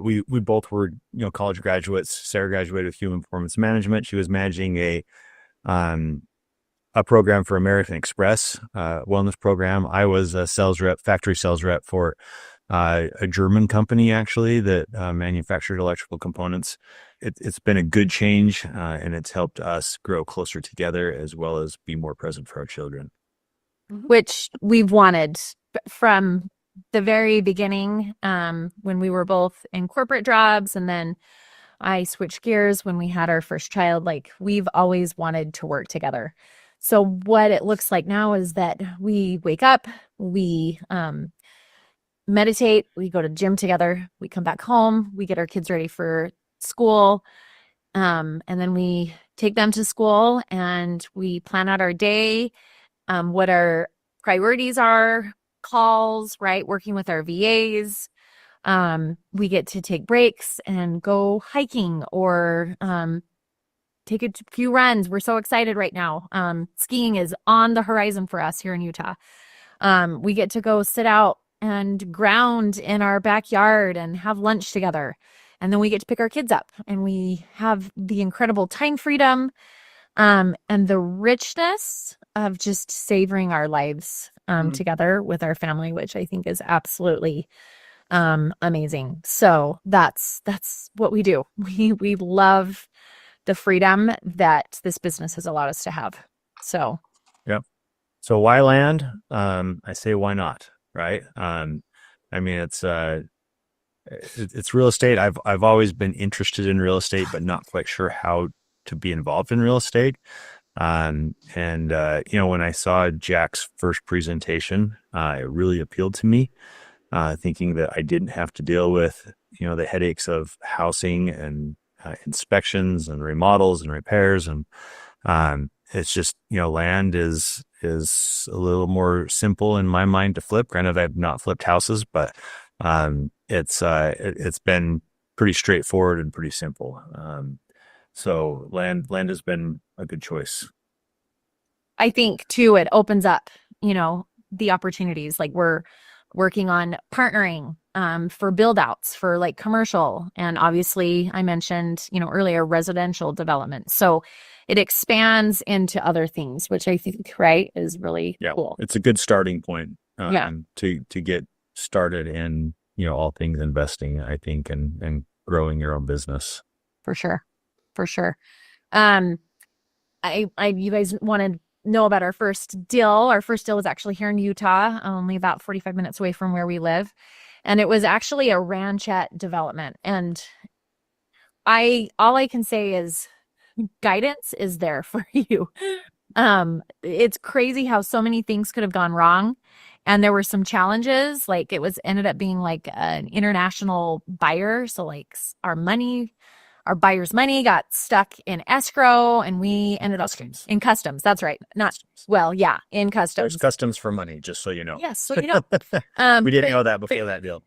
we both were, college graduates. Sarah graduated with human performance management. She was managing a program for American Express, wellness program. I was a factory sales rep for a German company, actually, that manufactured electrical components. It's been a good change, and it's helped us grow closer together as well as be more present for our children. Which we've wanted from the very beginning, when we were both in corporate jobs, and then I switched gears when we had our first child. Like, we've always wanted to work together. So what it looks like now is that we wake up, we meditate, we go to the gym together, we come back home, we get our kids ready for school, and then we take them to school and we plan out our day, what our priorities are, calls, right? Working with our VAs. We get to take breaks and go hiking or take a few runs. We're so excited right now. Skiing is on the horizon for us here in Utah. We get to go sit out and ground in our backyard and have lunch together. And then we get to pick our kids up, and we have the incredible time freedom and the richness of just savoring our lives together with our family, which I think is absolutely amazing. So that's what we do. We love the freedom that this business has allowed us to have. So So why land? I say why not, right? I mean, it's real estate. I've always been interested in real estate, but not quite sure how to be involved in real estate. And when I saw Jack's first presentation, it really appealed to me, thinking that I didn't have to deal with, the headaches of housing and inspections and remodels and repairs. And it's just, land is a little more simple in my mind to flip. Granted, I've not flipped houses, but it's been pretty straightforward and pretty simple. So land has been a good choice. I think too, it opens up, the opportunities. Like we're working on partnering for build outs for like commercial. And obviously I mentioned, earlier residential development. So it expands into other things, which I think, right, is really cool. It's a good starting point to get started in, all things investing, I think, and growing your own business. For sure. You guys want to know about our first deal. Our first deal was actually here in Utah, only about 45 minutes away from where we live. And it was actually a ranchette development. And all I can say is guidance is there for you. It's crazy how so many things could have gone wrong. And there were some challenges, like ended up being like an international buyer. So like our buyer's money got stuck in escrow and we ended up in customs. That's right. In customs. There's customs for money, just so you know. Yes. So you know, we didn't know that before that deal.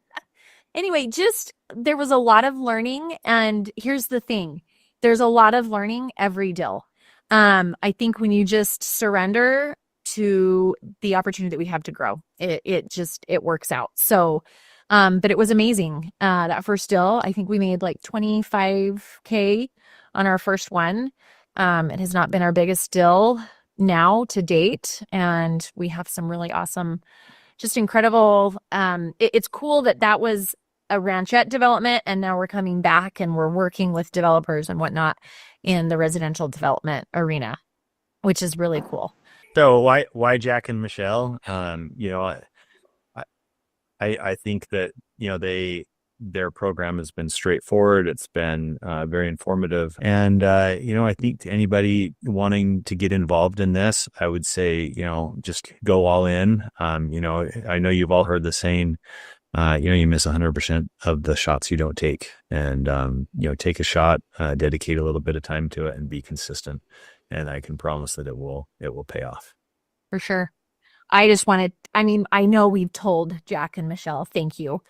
Anyway, there was a lot of learning. And here's the thing. There's a lot of learning every deal. I think when you just surrender to the opportunity that we have to grow, it works out. So, but it was amazing. That first deal, I think we made like $25K on our first one. It has not been our biggest deal now to date. And we have some really awesome, just incredible. It's cool that was a ranchette development, and now we're coming back and we're working with developers and whatnot in the residential development arena, which is really cool. So why Jack and Michelle? I think that their program has been straightforward. It's been very informative, and I think to anybody wanting to get involved in this, I would say just go all in. I know you've all heard the saying. You miss 100% of the shots you don't take, and take a shot, dedicate a little bit of time to it, and be consistent. And I can promise that it will pay off. For sure. I know we've told Jack and Michelle, thank you.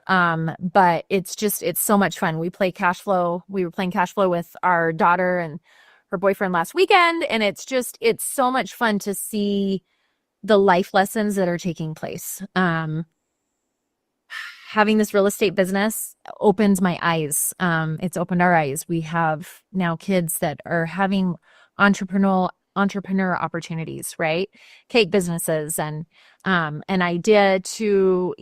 But it's so much fun. We play cash flow. We were playing cash flow with our daughter and her boyfriend last weekend. And it's so much fun to see the life lessons that are taking place. Having this real estate business opens my eyes. It's opened our eyes. We have now kids that are having entrepreneur opportunities, right? Cake businesses and an idea to,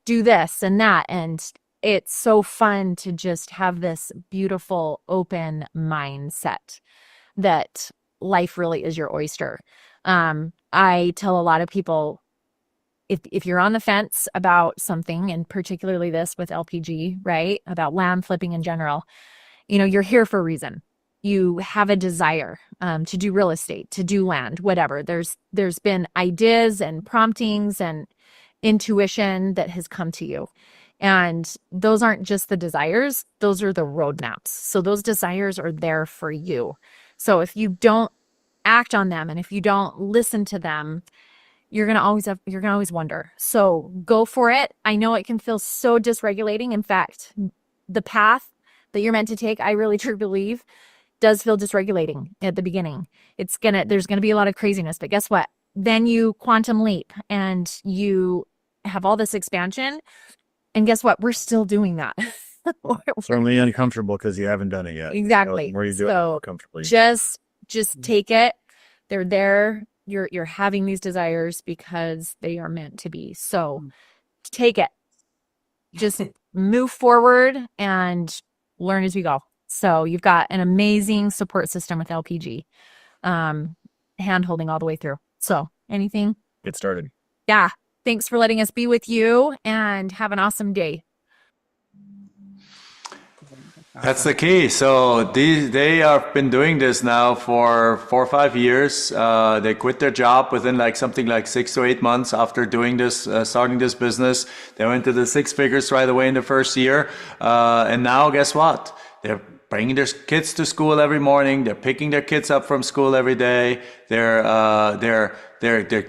do this and that. And it's so fun to just have this beautiful open mindset that life really is your oyster. I tell a lot of people, if you're on the fence about something, and particularly this with LPG, right? About land flipping in general, you're here for a reason. You have a desire to do real estate, to do land, whatever. There's been ideas and promptings and intuition that has come to you. And those aren't just the desires, those are the roadmaps. So those desires are there for you. So if you don't act on them and if you don't listen to them, you're going to always wonder. So go for it. I know it can feel so dysregulating. In fact, the path that you're meant to take, I really truly believe, does feel dysregulating at the beginning. There's going to be a lot of craziness, but guess what? Then you quantum leap and you have all this expansion. And guess what? We're still doing that. Certainly uncomfortable because you haven't done it yet. Exactly. Where you do it more comfortably. Just take it. They're there you're having these desires because they are meant to be. So take it. Just move forward and learn as we go. So you've got an amazing support system with LPG, hand holding all the way through. So anything? Get started. Yeah. Thanks for letting us be with you, and have an awesome day. That's the key. So they have been doing this now for 4 or 5 years. They quit their job within like something like 6 to 8 months after doing this, starting this business. They went to the 6 figures right away in the first year. And now guess what? They're bringing their kids to school every morning. They're picking their kids up from school every day. They're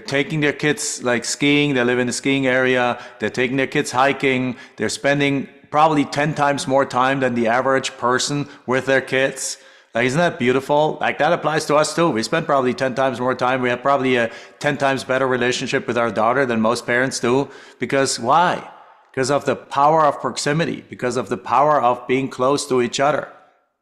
taking their kids like skiing. They live in the skiing area. They're taking their kids hiking. They're spending probably 10 times more time than the average person with their kids. Like, isn't that beautiful? Like, that applies to us too. We spend probably 10 times more time. We have probably a 10 times better relationship with our daughter than most parents do. Because why? Because of the power of proximity, because of the power of being close to each other,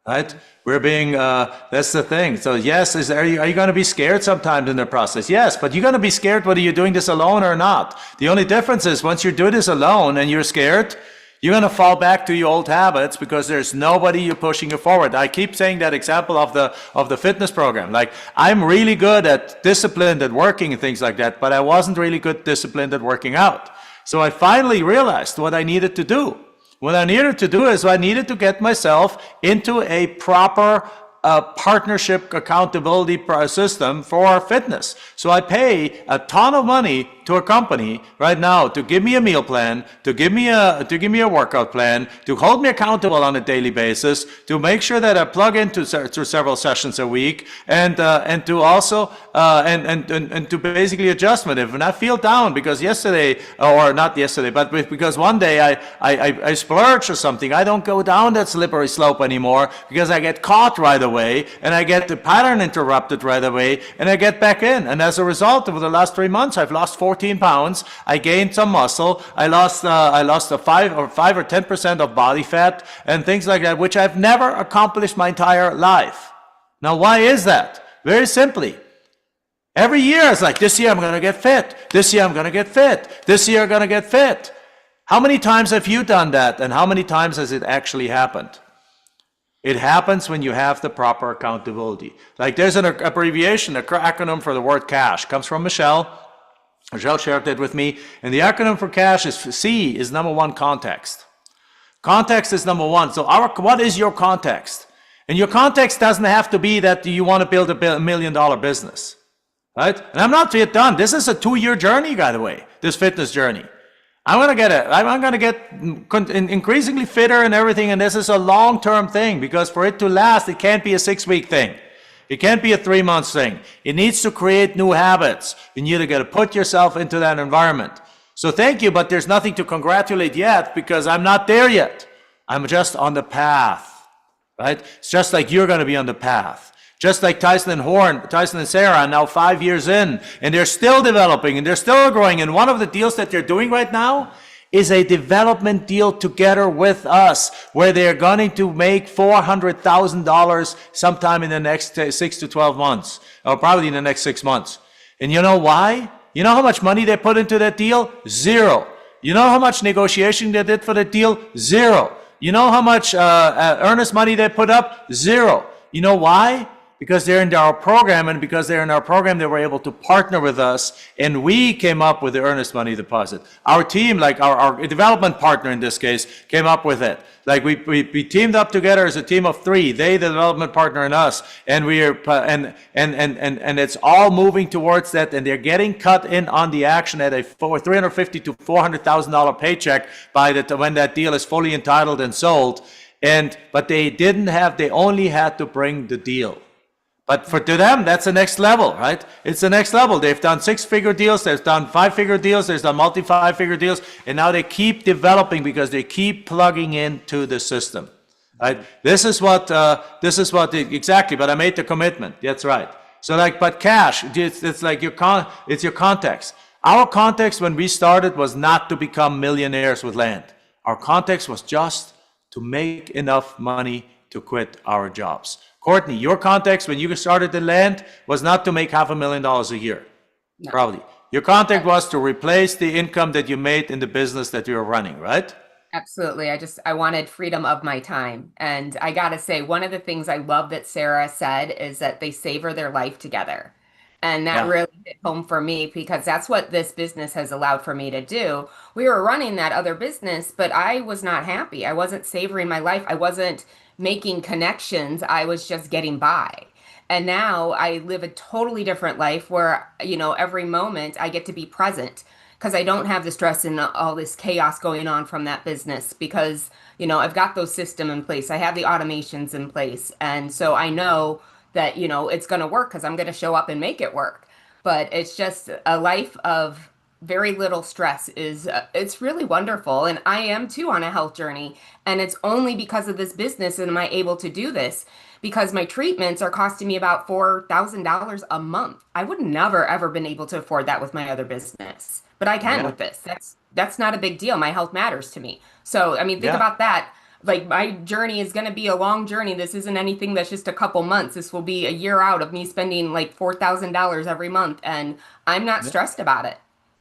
right? We're being, that's the thing. So yes, are you going to be scared sometimes in the process? Yes, but you're going to be scared whether you're doing this alone or not. The only difference is once you do this alone and you're scared, you're going to fall back to your old habits because there's nobody you're pushing you forward. I keep saying that example of the fitness program. Like, I'm really good at disciplined at working and things like that, but I wasn't really good disciplined at working out. So I finally realized what I needed to do. What I needed to do is I needed to get myself into a proper partnership accountability system for fitness. So I pay a ton of money to a company right now to give me a meal plan, to give me a workout plan, to hold me accountable on a daily basis, to make sure that I plug into several sessions a week, and to also and to basically adjust me. If I feel down because yesterday, or not yesterday, but because one day I splurged or something, I don't go down that slippery slope anymore because I get caught right away and I get the pattern interrupted right away and I get back in. And as a result, over the last 3 months, I've lost 14 pounds. I gained some muscle. I lost a 5 or 10% of body fat and things like that, which I've never accomplished my entire life. Now, why is that? Very simply. Every year it's like, this year I'm going to get fit. This year I'm going to get fit. This year I'm going to get fit. How many times have you done that? And how many times has it actually happened? It happens when you have the proper accountability. Like, there's an abbreviation, an acronym for the word CASH. Comes from Michelle. Michelle shared it with me. And the acronym for CASH is C is number one, context. Context is number one. So what is your context? And your context doesn't have to be that you want to build a $1 million business, right? And I'm not yet done. This is a 2-year journey, by the way, this fitness journey. I'm going to get increasingly fitter and everything, and this is a long-term thing, because for it to last, it can't be a 6-week thing. It can't be a 3-month thing. It needs to create new habits. You need to put yourself into that environment. So thank you, but there's nothing to congratulate yet, because I'm not there yet. I'm just on the path, right? It's just like you're going to be on the path. Just like Tyson and Sarah are now 5 years in, and they're still developing, and they're still growing. And one of the deals that they're doing right now is a development deal together with us, where they're going to make $400,000 sometime in the next 6 to 12 months, or probably in the next 6 months. And you know why? You know how much money they put into that deal? Zero. You know how much negotiation they did for the deal? Zero. You know how much earnest money they put up? Zero. You know why? Because they're in our program, and because they're in our program, they were able to partner with us, and we came up with the earnest money deposit. Our team, like our development partner in this case, came up with it. Like we teamed up together as a team of 3. They, the development partner, and us, and we are and it's all moving towards that, and they're getting cut in on the action at a $350,000 to $400,000 paycheck when that deal is fully entitled and sold. But they only had to bring the deal. But to them, that's the next level, right? It's the next level. They've done 6-figure deals, they've done 5-figure deals, they've done multi-5-figure deals, and now they keep developing because they keep plugging into the system, right? This is what exactly. But I made the commitment. That's right. So but cash, it's like it's your context. Our context when we started was not to become millionaires with land. Our context was just to make enough money to quit our jobs. Courtney, your context when you started the land was not to make $500,000 a year, No. probably. Your context was to replace the income that you made in the business that you were running, right? Absolutely. I wanted freedom of my time. And I gotta say, one of the things I love that Sarah said is that they savor their life together. And that Yeah. really hit home for me because that's what this business has allowed for me to do. We were running that other business, but I was not happy. I wasn't savoring my life. I wasn't making connections. I was just getting by. And now I live a totally different life where, every moment I get to be present because I don't have the stress and all this chaos going on from that business because, I've got those systems in place. I have the automations in place. And so I know that, it's going to work because I'm going to show up and make it work. But it's just a life of very little stress it's really wonderful. And I am too on a health journey. And it's only because of this business am I able to do this because my treatments are costing me about $4,000 a month. I would never, ever been able to afford that with my other business. But I can Yeah. with this. That's not a big deal. My health matters to me. So, I mean, think Yeah. about that. Like my journey is going to be a long journey. This isn't anything that's just a couple months. This will be a year out of me spending like $4,000 every month. And I'm not stressed about it.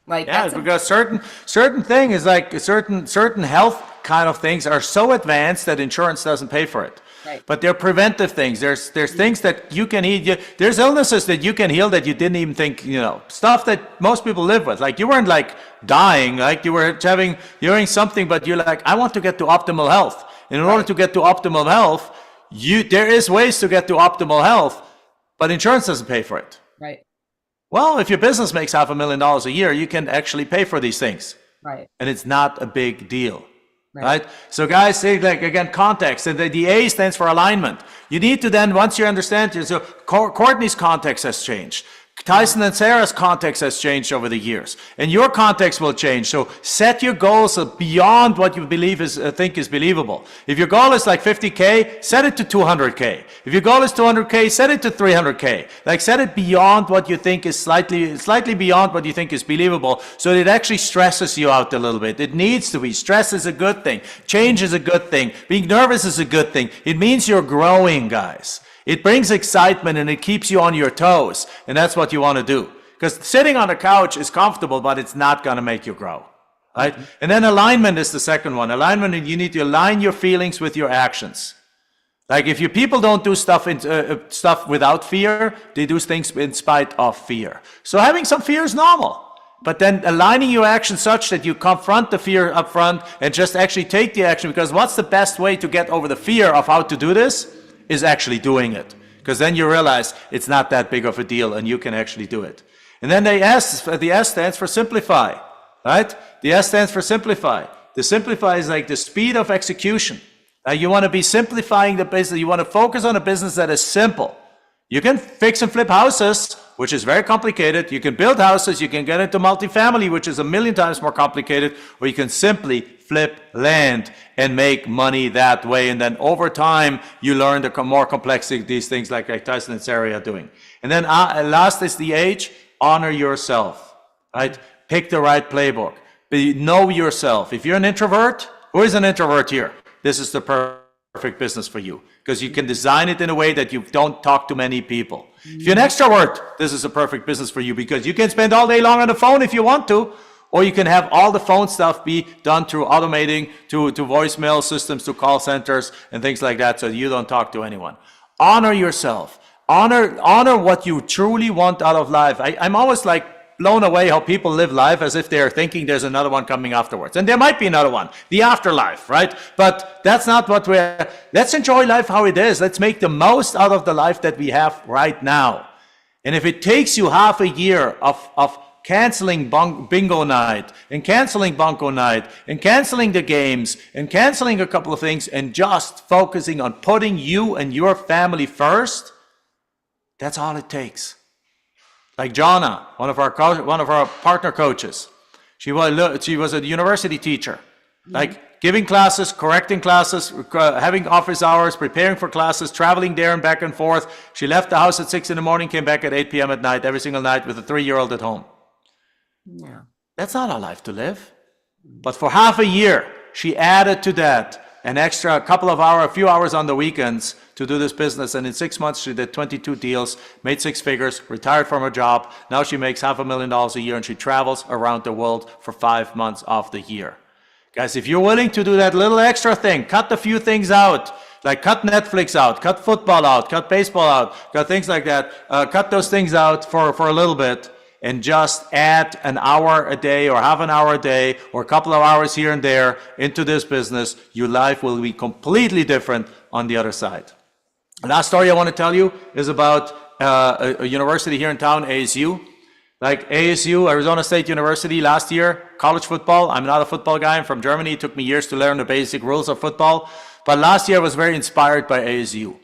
Like Yeah, that's because certain thing is like certain health kind of things are so advanced that insurance doesn't pay for it. Right. But they're preventive things. There's things that you can heal. There's illnesses that you can heal that you didn't even think, stuff that most people live with. Like you weren't like dying, like you were you're something, but you're like, I want to get to optimal health. And in order to get to optimal health, there is ways to get to optimal health, but insurance doesn't pay for it. right. Well, if your business makes $500,000 a year, you can actually pay for these things. Right. And it's not a big deal. Right. Right? So guys, say like again, context. And the A stands for alignment. You need to then, once you understand, so Courtney's context has changed. Tyson and Sarah's context has changed over the years, and your context will change. So set your goals beyond what you think is believable. If your goal is like 50K, set it to 200K. If your goal is 200K, set it to 300K. Like set it beyond what you think is slightly beyond what you think is believable, so it actually stresses you out a little bit. It needs to be. Stress is a good thing. Change is a good thing. Being nervous is a good thing. It means you're growing, guys. It brings excitement and it keeps you on your toes. And that's what you want to do. Because sitting on a couch is comfortable, but it's not going to make you grow. Right? And then alignment is the second one. Alignment, you need to align your feelings with your actions. Like if your people don't do stuff without fear, they do things in spite of fear. So having some fear is normal. But then aligning your action such that you confront the fear up front and just actually take the action. Because what's the best way to get over the fear of how to do this? Is actually doing it. Because then you realize it's not that big of a deal and you can actually do it. And then the S stands for simplify, right? The S stands for simplify. The simplify is like the speed of execution. You want to be simplifying the business. You want to focus on a business that is simple. You can fix and flip houses, which is very complicated. You can build houses. You can get into multifamily, which is 1,000,000 times more complicated. Or you can simply flip land and make money that way. And then over time, you learn the more complexity of these things like Tyson and Sarah are doing. And then last is the H, honor yourself, right? Pick the right playbook. Know yourself. If you're an introvert, who is an introvert here? This is the perfect business for you because you can design it in a way that you don't talk to many people. If you're an extrovert, this is a perfect business for you because you can spend all day long on the phone if you want to, or you can have all the phone stuff be done through automating to voicemail systems, to call centers and things like that so you don't talk to anyone. Honor yourself. Honor what you truly want out of life. I'm always like blown away how people live life as if they're thinking there's another one coming afterwards. And there might be another one, the afterlife, right? But that's not what let's enjoy life how it is. Let's make the most out of the life that we have right now. And if it takes you half a year of canceling bingo night and canceling bunko night and canceling the games and canceling a couple of things and just focusing on putting you and your family first, that's all it takes. Like Jonna, one of our partner coaches, she was a university teacher, like giving classes, correcting classes, having office hours, preparing for classes, traveling there and back and forth. She left the house at 6 a.m, came back at 8 p.m. at night, every single night with a 3-year-old at home. Yeah. That's not a life to live. But for half a year, she added to that an extra couple of hours, a few hours on the weekends to do this business. And in 6 months, she did 22 deals, made 6 figures, retired from her job. Now she makes $500,000 a year, and she travels around the world for 5 months of the year. Guys, if you're willing to do that little extra thing, cut a few things out, like cut Netflix out, cut football out, cut baseball out, cut things like that, cut those things out for a little bit, and just add an hour a day or half an hour a day or a couple of hours here and there into this business, your life will be completely different on the other side. The last story I want to tell you is about a university here in town, ASU. Like ASU, Arizona State University, last year, college football. I'm not a football guy. I'm from Germany. It took me years to learn the basic rules of football. But last year I was very inspired by ASU.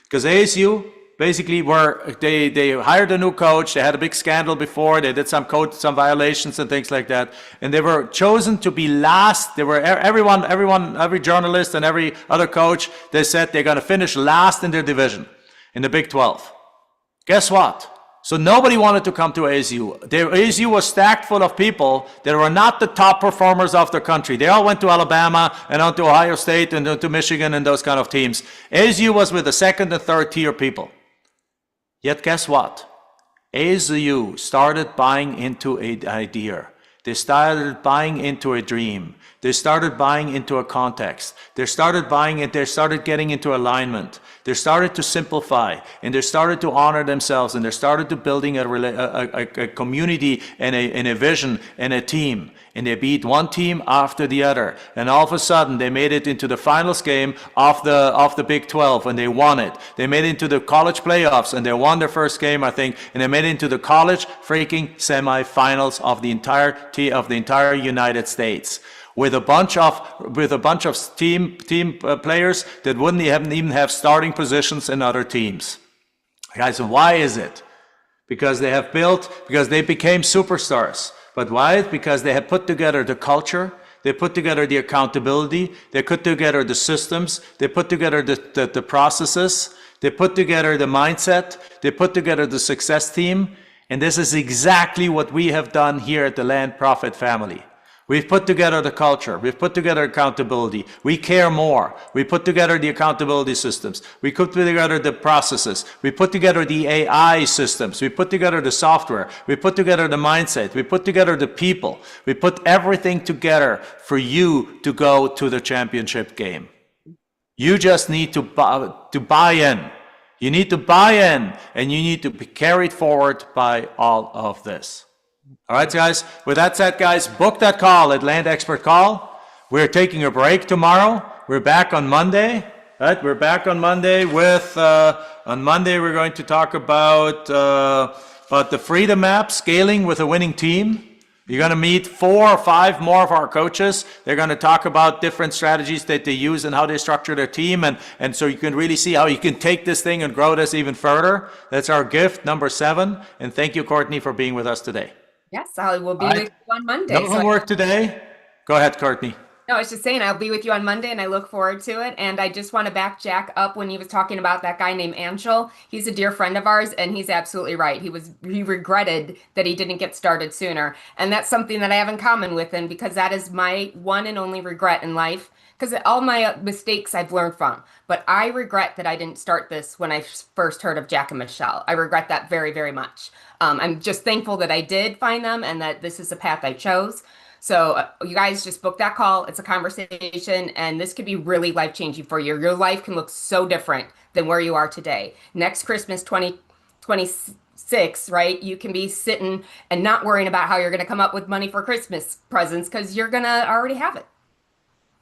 Because ASU, basically, they hired a new coach. They had a big scandal before. They did some violations and things like that. And they were chosen to be last. They were every journalist and every other coach, they said they're going to finish last in their division in the Big 12. Guess what? So nobody wanted to come to ASU. ASU was stacked full of people that were not the top performers of their country. They all went to Alabama and on to Ohio State and to Michigan and those kind of teams. ASU was with the second and third tier people. Yet guess what? ASU started buying into an idea. They started buying into a dream. They started buying into a context. They started getting into alignment. They started to simplify, and they started to honor themselves, and they started to building a community and a vision and a team. And they beat one team after the other. And all of a sudden, they made it into the finals game of the Big 12, and they won it. They made it into the college playoffs, and they won their first game, I think, and they made it into the college freaking semifinals of the entire United States. With a bunch of team players that wouldn't even have starting positions in other teams. Guys, why is it? Because they became superstars. But why? Because they had put together the culture, they put together the accountability, they put together the systems, they put together the processes, they put together the mindset, they put together the success team. And this is exactly what we have done here at the Land Profit family. We've put together the culture. We've put together accountability. We care more. We put together the accountability systems. We put together the processes. We put together the AI systems. We put together the software. We put together the mindset. We put together the people. We put everything together for you to go to the championship game. You just need to buy in. You need to buy in, and you need to be carried forward by all of this. All right, guys. With that said, guys, book that call at Land Expert Call. We're taking a break tomorrow. We're back on Monday. Right? We're back on Monday with, on Monday we're going to talk about the Freedom Map, scaling with a winning team. You're going to meet 4 or 5 more of our coaches. They're going to talk about different strategies that they use and how they structure their team. And so you can really see how you can take this thing and grow this even further. That's our gift, number 7. And thank you, Courtney, for being with us today. Yes, I will be with you on Monday. No homework today. Go ahead, Courtney. No, I was just saying I'll be with you on Monday, and I look forward to it. And I just want to back Jack up when he was talking about that guy named Anshul. He's a dear friend of ours, and he's absolutely right. He regretted that he didn't get started sooner. And that's something that I have in common with him, because that is my one and only regret in life. Because all my mistakes I've learned from. But I regret that I didn't start this when I first heard of Jack and Michelle. I regret that very, very much. I'm just thankful that I did find them and that this is the path I chose. So you guys just book that call. It's a conversation, and this could be really life-changing for you. Your life can look so different than where you are today. Next Christmas 2026, right? You can be sitting and not worrying about how you're going to come up with money for Christmas presents, because you're going to already have it.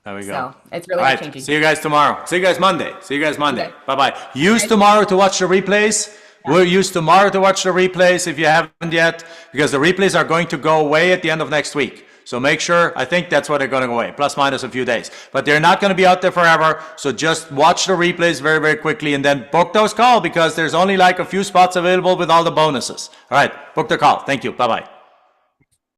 There we go. So it's really All right. changing. See you guys tomorrow. See you guys Monday. Okay. Bye-bye. Use tomorrow to watch the replays. We'll use tomorrow to watch the replays if you haven't yet, because the replays are going to go away at the end of next week. So make sure, I think that's where they're going to go away, plus minus a few days. But they're not going to be out there forever. So just watch the replays very, very quickly, and then book those calls, because there's only like a few spots available with all the bonuses. All right. Book the call. Thank you. Bye-bye.